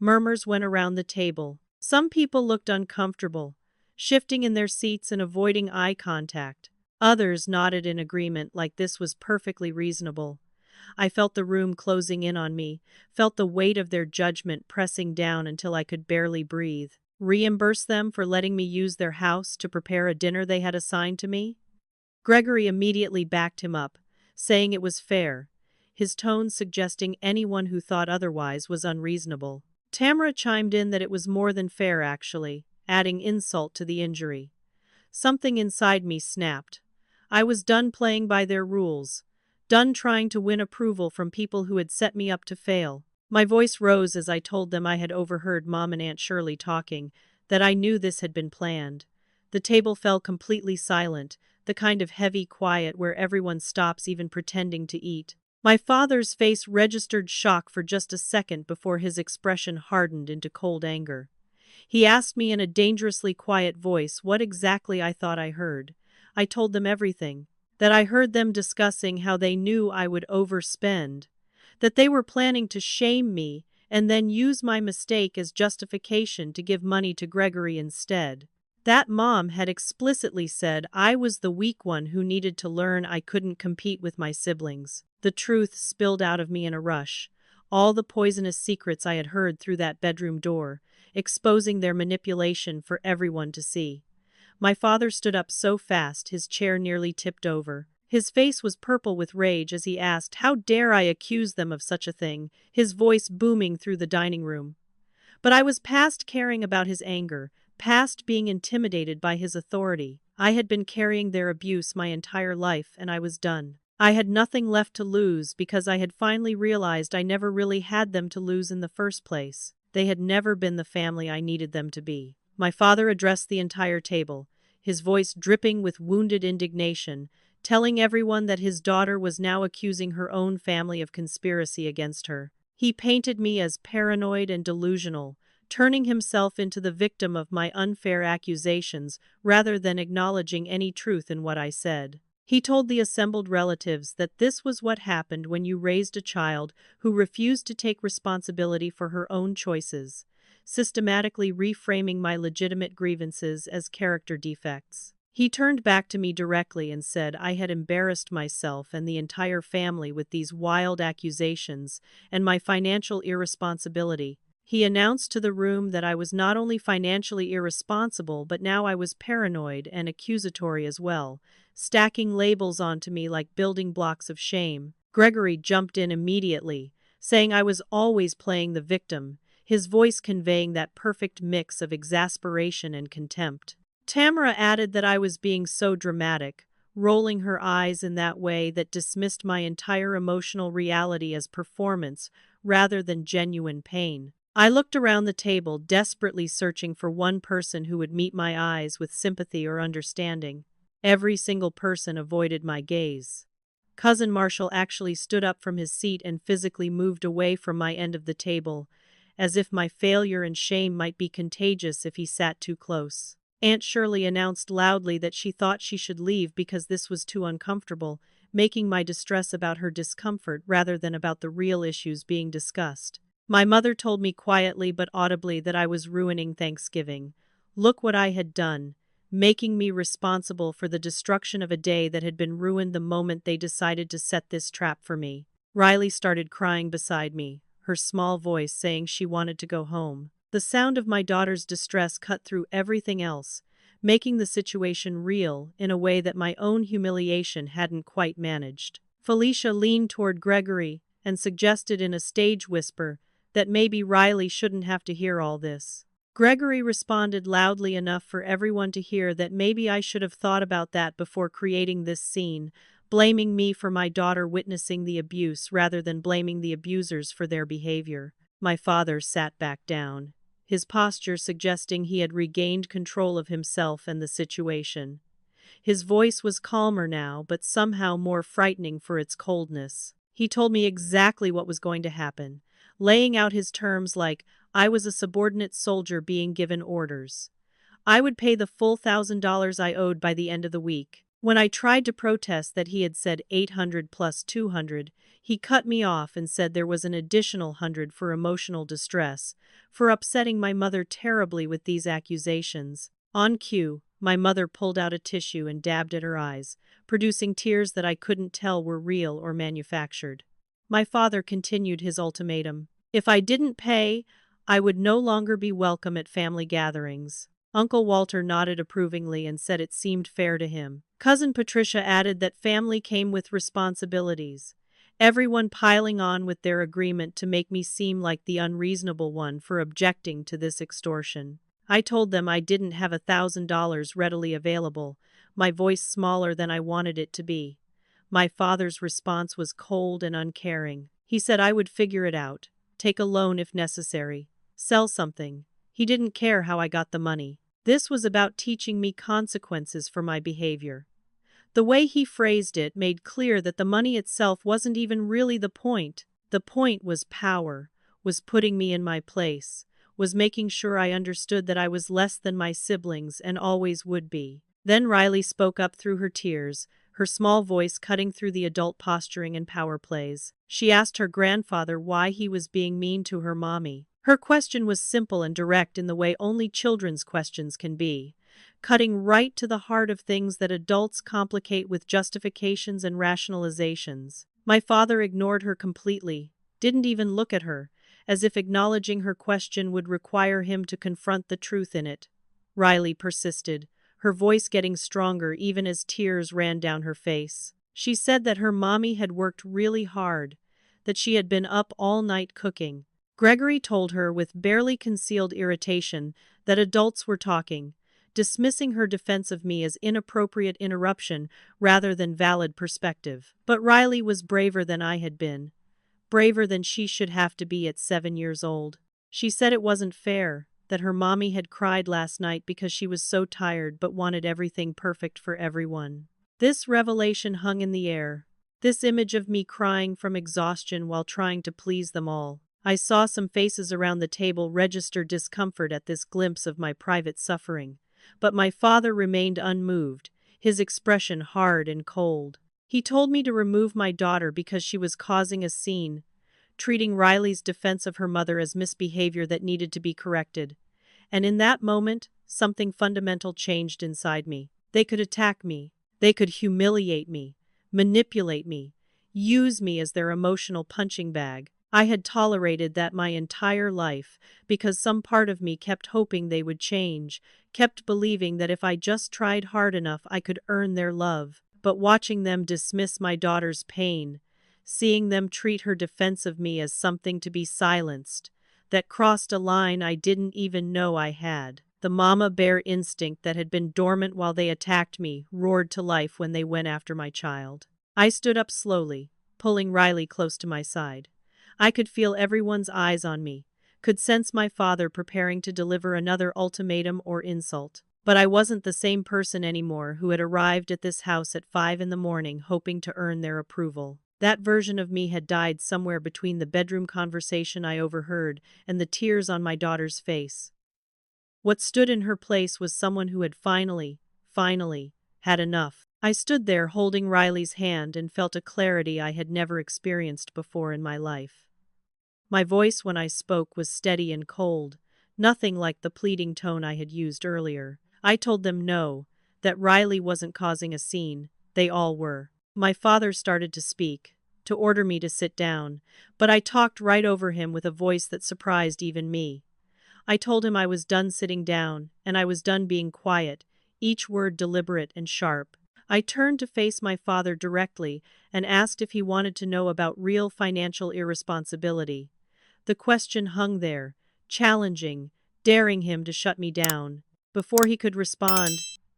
Murmurs went around the table. Some people looked uncomfortable, shifting in their seats and avoiding eye contact. Others nodded in agreement like this was perfectly reasonable. I felt the room closing in on me, felt the weight of their judgment pressing down until I could barely breathe. Reimburse them for letting me use their house to prepare a dinner they had assigned to me? Gregory immediately backed him up, saying it was fair, his tone suggesting anyone who thought otherwise was unreasonable. Tamara chimed in that it was more than fair, actually, adding insult to the injury. Something inside me snapped. I was done playing by their rules, done trying to win approval from people who had set me up to fail. My voice rose as I told them I had overheard Mom and Aunt Shirley talking, that I knew this had been planned. The table fell completely silent, the kind of heavy quiet where everyone stops even pretending to eat. My father's face registered shock for just a second before his expression hardened into cold anger. He asked me in a dangerously quiet voice what exactly I thought I heard. I told them everything, that I heard them discussing how they knew I would overspend, that they were planning to shame me and then use my mistake as justification to give money to Gregory instead. That Mom had explicitly said I was the weak one who needed to learn I couldn't compete with my siblings. The truth spilled out of me in a rush, all the poisonous secrets I had heard through that bedroom door, exposing their manipulation for everyone to see. My father stood up so fast his chair nearly tipped over. His face was purple with rage as he asked, "How dare I accuse them of such a thing?" his voice booming through the dining room. But I was past caring about his anger, past being intimidated by his authority. I had been carrying their abuse my entire life, and I was done. I had nothing left to lose because I had finally realized I never really had them to lose in the first place. They had never been the family I needed them to be. My father addressed the entire table, his voice dripping with wounded indignation, telling everyone that his daughter was now accusing her own family of conspiracy against her. He painted me as paranoid and delusional, turning himself into the victim of my unfair accusations rather than acknowledging any truth in what I said. He told the assembled relatives that this was what happened when you raised a child who refused to take responsibility for her own choices, systematically reframing my legitimate grievances as character defects. He turned back to me directly and said I had embarrassed myself and the entire family with these wild accusations and my financial irresponsibility. He announced to the room that I was not only financially irresponsible, but now I was paranoid and accusatory as well, stacking labels onto me like building blocks of shame. Gregory jumped in immediately, saying I was always playing the victim, his voice conveying that perfect mix of exasperation and contempt. Tamara added that I was being so dramatic, rolling her eyes in that way that dismissed my entire emotional reality as performance rather than genuine pain. I looked around the table, desperately searching for one person who would meet my eyes with sympathy or understanding. Every single person avoided my gaze. Cousin Marshall actually stood up from his seat and physically moved away from my end of the table, as if my failure and shame might be contagious if he sat too close. Aunt Shirley announced loudly that she thought she should leave because this was too uncomfortable, making my distress about her discomfort rather than about the real issues being discussed. My mother told me quietly but audibly that I was ruining Thanksgiving. Look what I had done, making me responsible for the destruction of a day that had been ruined the moment they decided to set this trap for me. Riley started crying beside me, her small voice saying she wanted to go home. The sound of my daughter's distress cut through everything else, making the situation real in a way that my own humiliation hadn't quite managed. Felicia leaned toward Gregory and suggested in a stage whisper that maybe Riley shouldn't have to hear all this. Gregory responded loudly enough for everyone to hear that maybe I should have thought about that before creating this scene, blaming me for my daughter witnessing the abuse rather than blaming the abusers for their behavior. My father sat back down, his posture suggesting he had regained control of himself and the situation. His voice was calmer now, but somehow more frightening for its coldness. He told me exactly what was going to happen, laying out his terms like I was a subordinate soldier being given orders. I would pay the full $1,000 I owed by the end of the week. When I tried to protest that he had said 800 plus 200, he cut me off and said there was an additional 100 for emotional distress, for upsetting my mother terribly with these accusations. On cue, my mother pulled out a tissue and dabbed at her eyes, producing tears that I couldn't tell were real or manufactured. My father continued his ultimatum. If I didn't pay, I would no longer be welcome at family gatherings. Uncle Walter nodded approvingly and said it seemed fair to him. Cousin Patricia added that family came with responsibilities, everyone piling on with their agreement to make me seem like the unreasonable one for objecting to this extortion. I told them I didn't have $1,000 readily available, my voice smaller than I wanted it to be. My father's response was cold and uncaring. He said I would figure it out, take a loan if necessary, sell something. He didn't care how I got the money. This was about teaching me consequences for my behavior. The way he phrased it made clear that the money itself wasn't even really the point. The point was power, was putting me in my place, was making sure I understood that I was less than my siblings and always would be. Then Riley spoke up through her tears, her small voice cutting through the adult posturing and power plays. She asked her grandfather why he was being mean to her mommy. Her question was simple and direct in the way only children's questions can be, cutting right to the heart of things that adults complicate with justifications and rationalizations. My father ignored her completely, didn't even look at her, as if acknowledging her question would require him to confront the truth in it. Riley persisted, her voice getting stronger even as tears ran down her face. She said that her mommy had worked really hard, that she had been up all night cooking. Gregory told her with barely concealed irritation that adults were talking, dismissing her defense of me as inappropriate interruption rather than valid perspective. But Riley was braver than I had been, braver than she should have to be at 7 years old. She said it wasn't fair, that her mommy had cried last night because she was so tired but wanted everything perfect for everyone. This revelation hung in the air, this image of me crying from exhaustion while trying to please them all. I saw some faces around the table register discomfort at this glimpse of my private suffering, but my father remained unmoved, his expression hard and cold. He told me to remove my daughter because she was causing a scene, treating Riley's defense of her mother as misbehavior that needed to be corrected. And in that moment, something fundamental changed inside me. They could attack me. They could humiliate me, manipulate me, use me as their emotional punching bag. I had tolerated that my entire life because some part of me kept hoping they would change, kept believing that if I just tried hard enough I could earn their love. But watching them dismiss my daughter's pain, seeing them treat her defense of me as something to be silenced, that crossed a line I didn't even know I had. The mama bear instinct that had been dormant while they attacked me roared to life when they went after my child. I stood up slowly, pulling Riley close to my side. I could feel everyone's eyes on me, could sense my father preparing to deliver another ultimatum or insult. But I wasn't the same person anymore who had arrived at this house at 5 a.m. hoping to earn their approval. That version of me had died somewhere between the bedroom conversation I overheard and the tears on my daughter's face. What stood in her place was someone who had finally, had enough. I stood there holding Riley's hand and felt a clarity I had never experienced before in my life. My voice when I spoke was steady and cold, nothing like the pleading tone I had used earlier. I told them no, that Riley wasn't causing a scene, they all were. My father started to speak, to order me to sit down, but I talked right over him with a voice that surprised even me. I told him I was done sitting down, and I was done being quiet, each word deliberate and sharp. I turned to face my father directly and asked if he wanted to know about real financial irresponsibility. The question hung there, challenging, daring him to shut me down. Before he could respond,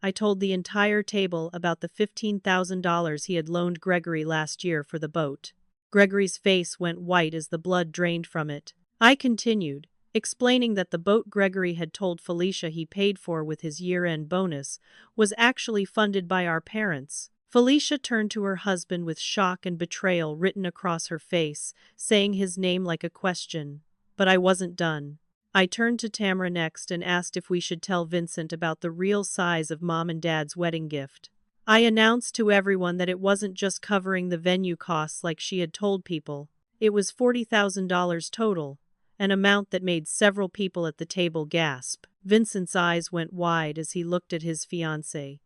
I told the entire table about the $15,000 he had loaned Gregory last year for the boat. Gregory's face went white as the blood drained from it. I continued, explaining that the boat Gregory had told Felicia he paid for with his year-end bonus was actually funded by our parents. Felicia turned to her husband with shock and betrayal written across her face, saying his name like a question. But I wasn't done. I turned to Tamara next and asked if we should tell Vincent about the real size of Mom and Dad's wedding gift. I announced to everyone that it wasn't just covering the venue costs like she had told people. It was $40,000 total, an amount that made several people at the table gasp. Vincent's eyes went wide as he looked at his fiancée,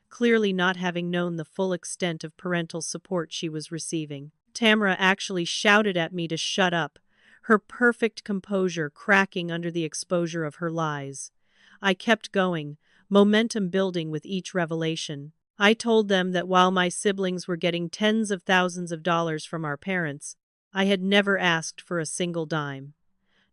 clearly not having known the full extent of parental support she was receiving. Tamara actually shouted at me to shut up, her perfect composure cracking under the exposure of her lies. I kept going, momentum building with each revelation. I told them that while my siblings were getting tens of thousands of dollars from our parents, I had never asked for a single dime.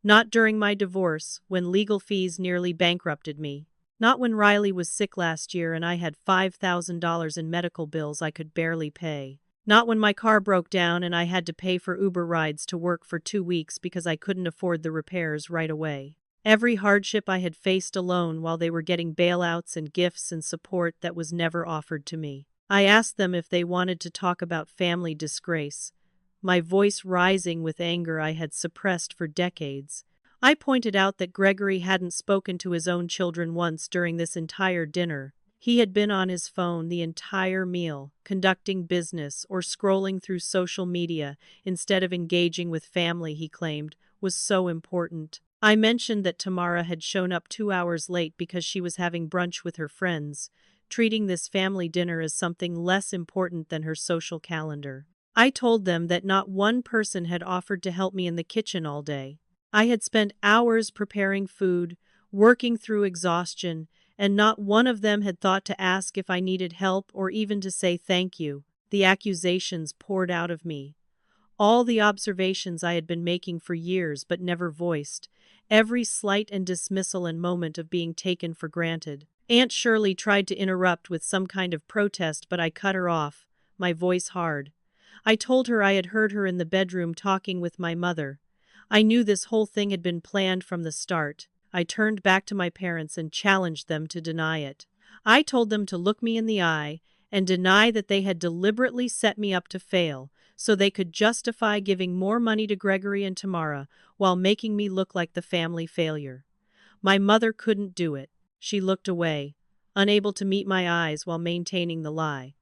Not during my divorce, when legal fees nearly bankrupted me. Not when Riley was sick last year and I had $5,000 in medical bills I could barely pay. Not when my car broke down and I had to pay for Uber rides to work for 2 weeks because I couldn't afford the repairs right away. Every hardship I had faced alone while they were getting bailouts and gifts and support that was never offered to me. I asked them if they wanted to talk about family disgrace, my voice rising with anger I had suppressed for decades. I pointed out that Gregory hadn't spoken to his own children once during this entire dinner. He had been on his phone the entire meal, conducting business or scrolling through social media instead of engaging with family he claimed was so important. I mentioned that Tamara had shown up 2 hours late because she was having brunch with her friends, treating this family dinner as something less important than her social calendar. I told them that not one person had offered to help me in the kitchen all day. I had spent hours preparing food, working through exhaustion, and not one of them had thought to ask if I needed help or even to say thank you. The accusations poured out of me. All the observations I had been making for years but never voiced, every slight and dismissal and moment of being taken for granted. Aunt Shirley tried to interrupt with some kind of protest, but I cut her off, my voice hard. I told her I had heard her in the bedroom talking with my mother. I knew this whole thing had been planned from the start. I turned back to my parents and challenged them to deny it. I told them to look me in the eye and deny that they had deliberately set me up to fail, so they could justify giving more money to Gregory and Tamara while making me look like the family failure. My mother couldn't do it. She looked away, unable to meet my eyes while maintaining the lie.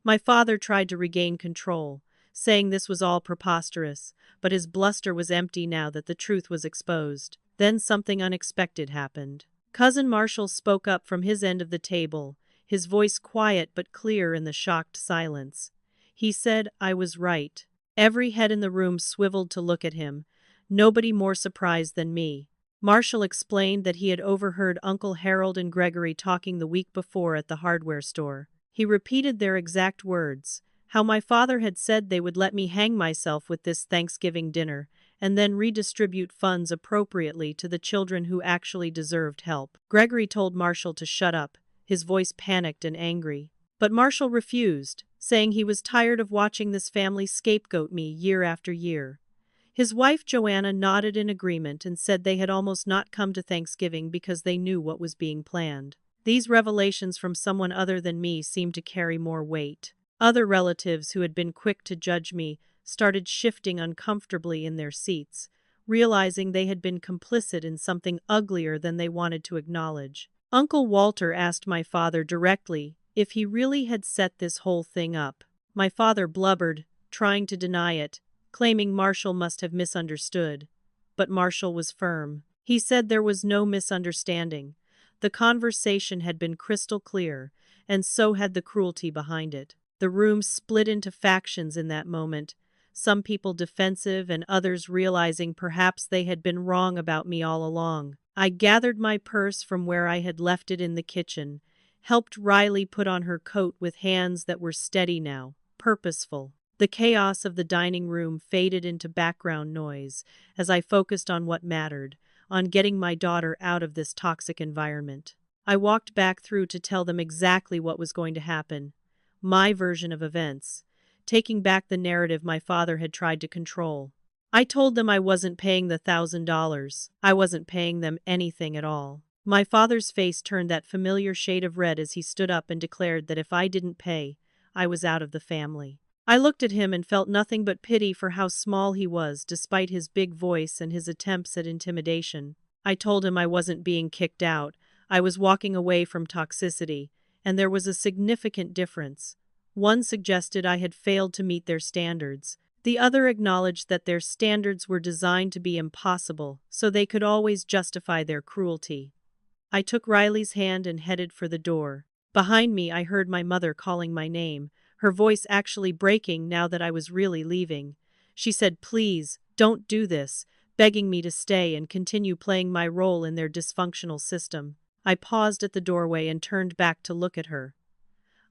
My father tried to regain control, saying this was all preposterous, but his bluster was empty now that the truth was exposed. Then something unexpected happened. Cousin Marshall spoke up from his end of the table, his voice quiet but clear in the shocked silence. He said I was right. Every head in the room swiveled to look at him, nobody more surprised than me. Marshall explained that he had overheard Uncle Harold and Gregory talking the week before at the hardware store. He repeated their exact words, how my father had said they would let me hang myself with this Thanksgiving dinner, and then redistribute funds appropriately to the children who actually deserved help. Gregory told Marshall to shut up, his voice panicked and angry. But Marshall refused, saying he was tired of watching this family scapegoat me year after year. His wife Joanna nodded in agreement and said they had almost not come to Thanksgiving because they knew what was being planned. These revelations from someone other than me seemed to carry more weight. Other relatives who had been quick to judge me started shifting uncomfortably in their seats, realizing they had been complicit in something uglier than they wanted to acknowledge. Uncle Walter asked my father directly if he really had set this whole thing up. My father blubbered, trying to deny it, claiming Marshall must have misunderstood. But Marshall was firm. He said there was no misunderstanding. The conversation had been crystal clear, and so had the cruelty behind it. The room split into factions in that moment, some people defensive and others realizing perhaps they had been wrong about me all along. I gathered my purse from where I had left it in the kitchen, helped Riley put on her coat with hands that were steady now, purposeful. The chaos of the dining room faded into background noise as I focused on what mattered, on getting my daughter out of this toxic environment. I walked back through to tell them exactly what was going to happen, my version of events, taking back the narrative my father had tried to control. I told them I wasn't paying the $1,000. I wasn't paying them anything at all. My father's face turned that familiar shade of red as he stood up and declared that if I didn't pay, I was out of the family. I looked at him and felt nothing but pity for how small he was despite his big voice and his attempts at intimidation. I told him I wasn't being kicked out, I was walking away from toxicity, and there was a significant difference. One suggested I had failed to meet their standards. The other acknowledged that their standards were designed to be impossible, so they could always justify their cruelty. I took Riley's hand and headed for the door. Behind me, I heard my mother calling my name, her voice actually breaking now that I was really leaving. She said, "Please, don't do this," begging me to stay and continue playing my role in their dysfunctional system. I paused at the doorway and turned back to look at her.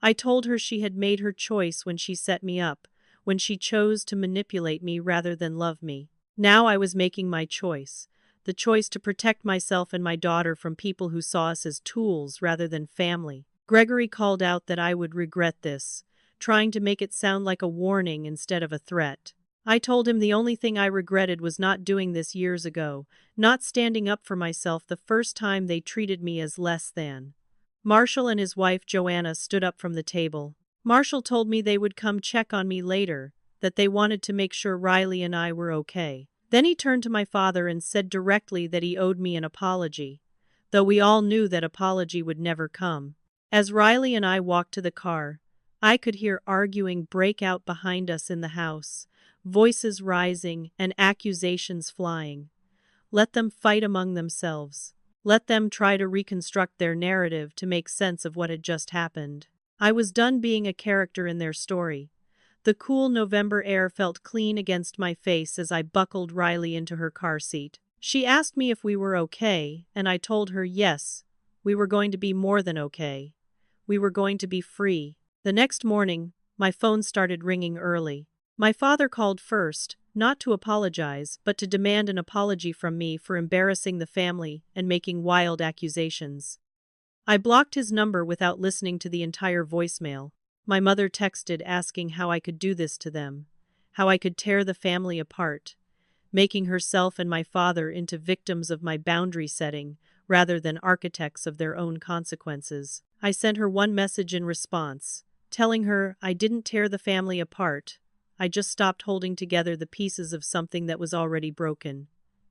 I told her she had made her choice when she set me up, when she chose to manipulate me rather than love me. Now I was making my choice, the choice to protect myself and my daughter from people who saw us as tools rather than family. Gregory called out that I would regret this, trying to make it sound like a warning instead of a threat. I told him the only thing I regretted was not doing this years ago, not standing up for myself the first time they treated me as less than. Marshall and his wife Joanna stood up from the table. Marshall told me they would come check on me later, that they wanted to make sure Riley and I were okay. Then he turned to my father and said directly that he owed me an apology, though we all knew that apology would never come. As Riley and I walked to the car, I could hear arguing break out behind us in the house, voices rising and accusations flying. Let them fight among themselves. Let them try to reconstruct their narrative to make sense of what had just happened. I was done being a character in their story. The cool November air felt clean against my face as I buckled Riley into her car seat. She asked me if we were okay, and I told her yes, we were going to be more than okay. We were going to be free. The next morning, my phone started ringing early. My father called first, not to apologize, but to demand an apology from me for embarrassing the family and making wild accusations. I blocked his number without listening to the entire voicemail. My mother texted asking how I could do this to them, how I could tear the family apart, making herself and my father into victims of my boundary setting rather than architects of their own consequences. I sent her one message in response, telling her I didn't tear the family apart. I just stopped holding together the pieces of something that was already broken.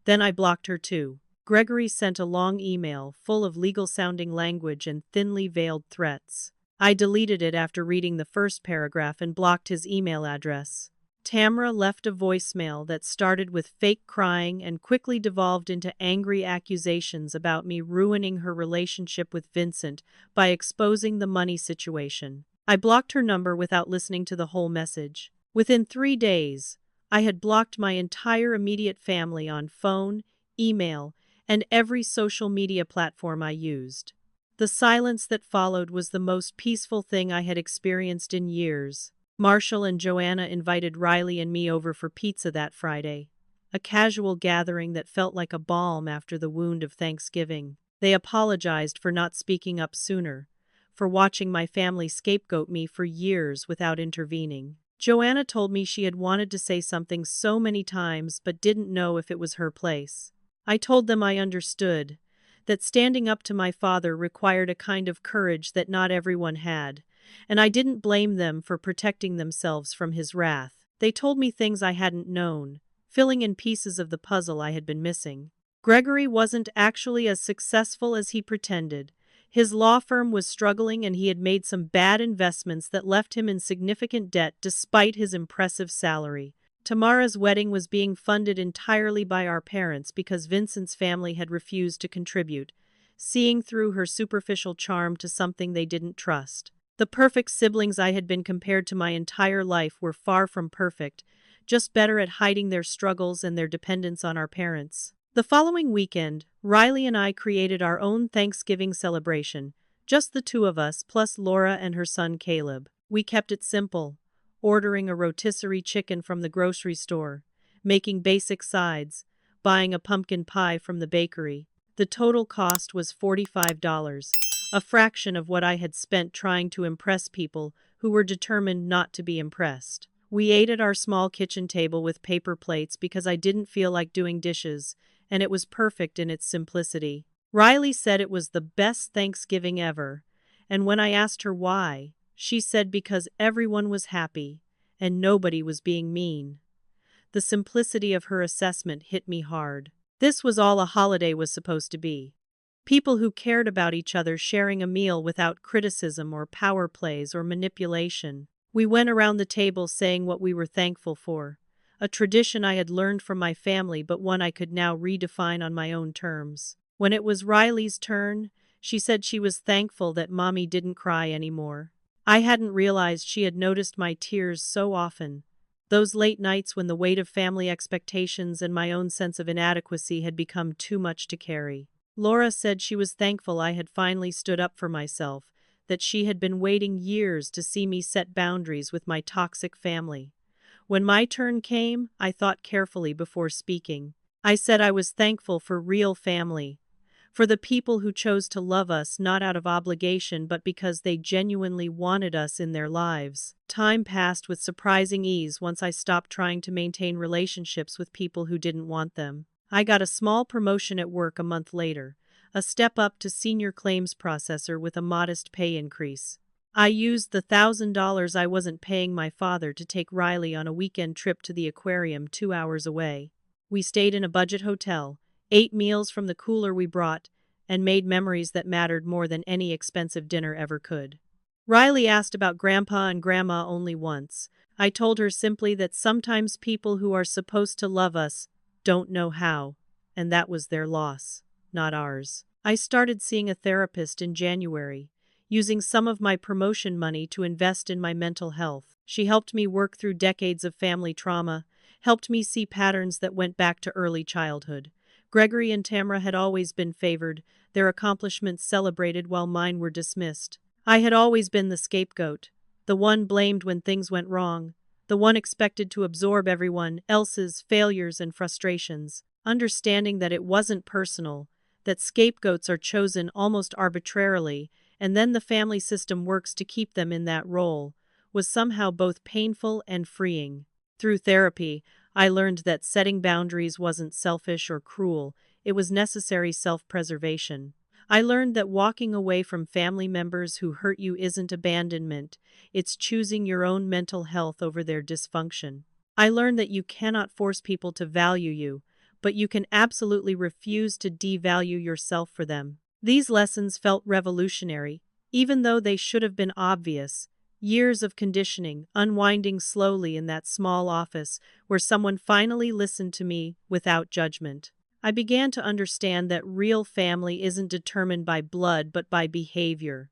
Then I blocked her too. Gregory sent a long email full of legal-sounding language and thinly veiled threats. I deleted it after reading the first paragraph and blocked his email address. Tamra left a voicemail that started with fake crying and quickly devolved into angry accusations about me ruining her relationship with Vincent by exposing the money situation. I blocked her number without listening to the whole message. Within 3 days, I had blocked my entire immediate family on phone, email, and every social media platform I used. The silence that followed was the most peaceful thing I had experienced in years. Marshall and Joanna invited Riley and me over for pizza that Friday, a casual gathering that felt like a balm after the wound of Thanksgiving. They apologized for not speaking up sooner, for watching my family scapegoat me for years without intervening. Joanna told me she had wanted to say something so many times but didn't know if it was her place. I told them I understood, that standing up to my father required a kind of courage that not everyone had, and I didn't blame them for protecting themselves from his wrath. They told me things I hadn't known, filling in pieces of the puzzle I had been missing. Gregory wasn't actually as successful as he pretended. His law firm was struggling and he had made some bad investments that left him in significant debt despite his impressive salary. Tamara's wedding was being funded entirely by our parents because Vincent's family had refused to contribute, seeing through her superficial charm to something they didn't trust. The perfect siblings I had been compared to my entire life were far from perfect, just better at hiding their struggles and their dependence on our parents. The following weekend, Riley and I created our own Thanksgiving celebration, just the two of us plus Laura and her son Caleb. We kept it simple, ordering a rotisserie chicken from the grocery store, making basic sides, buying a pumpkin pie from the bakery. The total cost was $45, a fraction of what I had spent trying to impress people who were determined not to be impressed. We ate at our small kitchen table with paper plates because I didn't feel like doing dishes, and it was perfect in its simplicity. Riley said it was the best Thanksgiving ever, and when I asked her why, she said because everyone was happy, and nobody was being mean. The simplicity of her assessment hit me hard. This was all a holiday was supposed to be. People who cared about each other sharing a meal without criticism or power plays or manipulation. We went around the table saying what we were thankful for, a tradition I had learned from my family but one I could now redefine on my own terms. When it was Riley's turn, she said she was thankful that Mommy didn't cry anymore. I hadn't realized she had noticed my tears so often. Those late nights when the weight of family expectations and my own sense of inadequacy had become too much to carry. Laura said she was thankful I had finally stood up for myself, that she had been waiting years to see me set boundaries with my toxic family. When my turn came, I thought carefully before speaking. I said I was thankful for real family, for the people who chose to love us not out of obligation but because they genuinely wanted us in their lives. Time passed with surprising ease once I stopped trying to maintain relationships with people who didn't want them. I got a small promotion at work a month later, a step up to senior claims processor with a modest pay increase. I used the $1,000 I wasn't paying my father to take Riley on a weekend trip to the aquarium 2 hours away. We stayed in a budget hotel, ate meals from the cooler we brought, and made memories that mattered more than any expensive dinner ever could. Riley asked about Grandpa and Grandma only once. I told her simply that sometimes people who are supposed to love us don't know how, and that was their loss, not ours. I started seeing a therapist in January, using some of my promotion money to invest in my mental health. She helped me work through decades of family trauma, helped me see patterns that went back to early childhood. Gregory and Tamra had always been favored, their accomplishments celebrated while mine were dismissed. I had always been the scapegoat, the one blamed when things went wrong, the one expected to absorb everyone else's failures and frustrations. Understanding that it wasn't personal, that scapegoats are chosen almost arbitrarily, and then the family system works to keep them in that role, was somehow both painful and freeing. Through therapy, I learned that setting boundaries wasn't selfish or cruel, it was necessary self-preservation. I learned that walking away from family members who hurt you isn't abandonment, it's choosing your own mental health over their dysfunction. I learned that you cannot force people to value you, but you can absolutely refuse to devalue yourself for them. These lessons felt revolutionary, even though they should have been obvious. Years of conditioning, unwinding slowly in that small office where someone finally listened to me without judgment. I began to understand that real family isn't determined by blood but by behavior.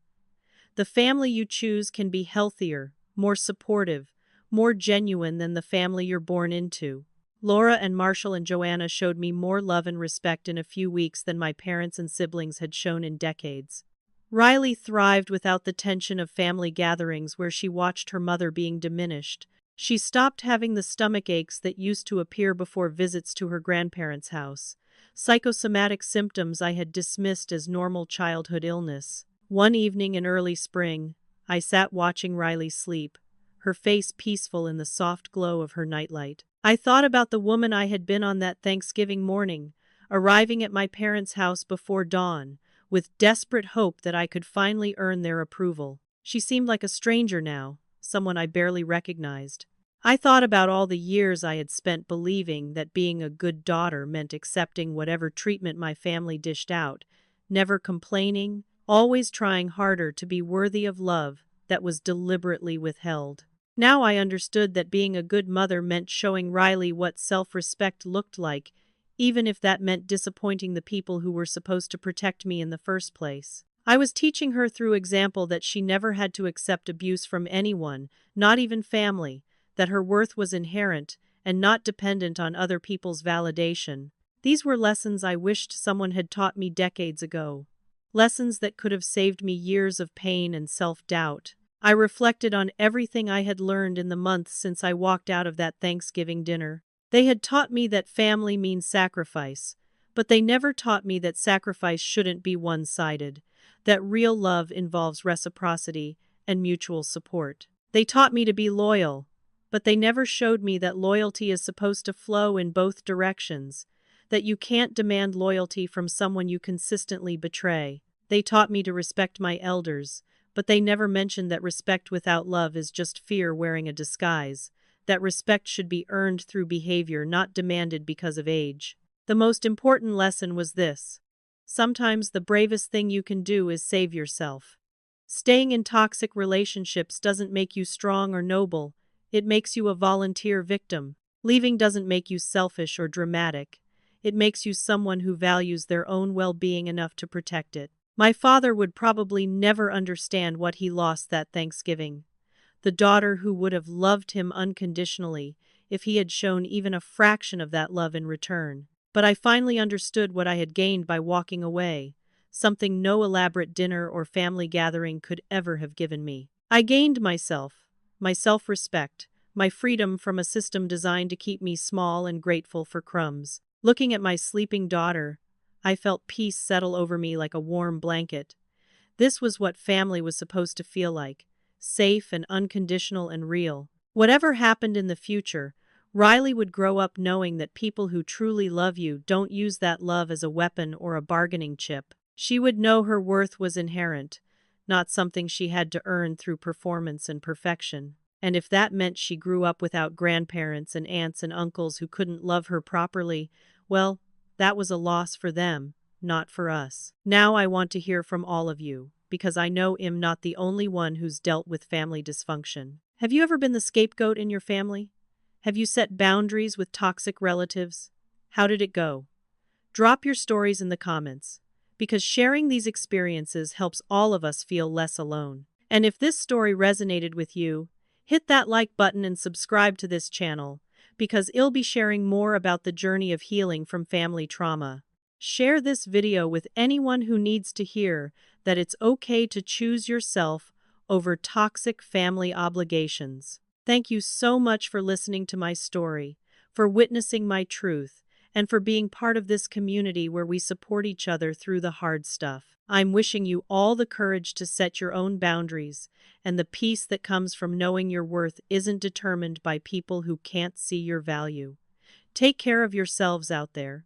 The family you choose can be healthier, more supportive, more genuine than the family you're born into. Laura and Marshall and Joanna showed me more love and respect in a few weeks than my parents and siblings had shown in decades. Riley thrived without the tension of family gatherings where she watched her mother being diminished. She stopped having the stomach aches that used to appear before visits to her grandparents' house, psychosomatic symptoms I had dismissed as normal childhood illness. One evening in early spring, I sat watching Riley sleep, her face peaceful in the soft glow of her nightlight. I thought about the woman I had been on that Thanksgiving morning, arriving at my parents' house before dawn, with desperate hope that I could finally earn their approval. She seemed like a stranger now, someone I barely recognized. I thought about all the years I had spent believing that being a good daughter meant accepting whatever treatment my family dished out, never complaining, always trying harder to be worthy of love that was deliberately withheld. Now I understood that being a good mother meant showing Riley what self-respect looked like, even if that meant disappointing the people who were supposed to protect me in the first place. I was teaching her through example that she never had to accept abuse from anyone, not even family, that her worth was inherent, and not dependent on other people's validation. These were lessons I wished someone had taught me decades ago. Lessons that could have saved me years of pain and self-doubt. I reflected on everything I had learned in the months since I walked out of that Thanksgiving dinner. They had taught me that family means sacrifice, but they never taught me that sacrifice shouldn't be one-sided, that real love involves reciprocity and mutual support. They taught me to be loyal, but they never showed me that loyalty is supposed to flow in both directions, that you can't demand loyalty from someone you consistently betray. They taught me to respect my elders, but they never mentioned that respect without love is just fear wearing a disguise, that respect should be earned through behavior, not demanded because of age. The most important lesson was this: sometimes the bravest thing you can do is save yourself. Staying in toxic relationships doesn't make you strong or noble, it makes you a volunteer victim. Leaving doesn't make you selfish or dramatic, it makes you someone who values their own well-being enough to protect it. My father would probably never understand what he lost that Thanksgiving. The daughter who would have loved him unconditionally if he had shown even a fraction of that love in return. But I finally understood what I had gained by walking away, something no elaborate dinner or family gathering could ever have given me. I gained myself, my self-respect, my freedom from a system designed to keep me small and grateful for crumbs. Looking at my sleeping daughter, I felt peace settle over me like a warm blanket. This was what family was supposed to feel like, safe and unconditional and real. Whatever happened in the future, Riley would grow up knowing that people who truly love you don't use that love as a weapon or a bargaining chip. She would know her worth was inherent, not something she had to earn through performance and perfection. And if that meant she grew up without grandparents and aunts and uncles who couldn't love her properly, well, that was a loss for them, not for us. Now I want to hear from all of you, because I know I'm not the only one who's dealt with family dysfunction. Have you ever been the scapegoat in your family? Have you set boundaries with toxic relatives? How did it go? Drop your stories in the comments, because sharing these experiences helps all of us feel less alone. And if this story resonated with you, hit that like button and subscribe to this channel, because I'll be sharing more about the journey of healing from family trauma. Share this video with anyone who needs to hear that it's okay to choose yourself over toxic family obligations. Thank you so much for listening to my story, for witnessing my truth, and for being part of this community where we support each other through the hard stuff. I'm wishing you all the courage to set your own boundaries and the peace that comes from knowing your worth isn't determined by people who can't see your value. Take care of yourselves out there.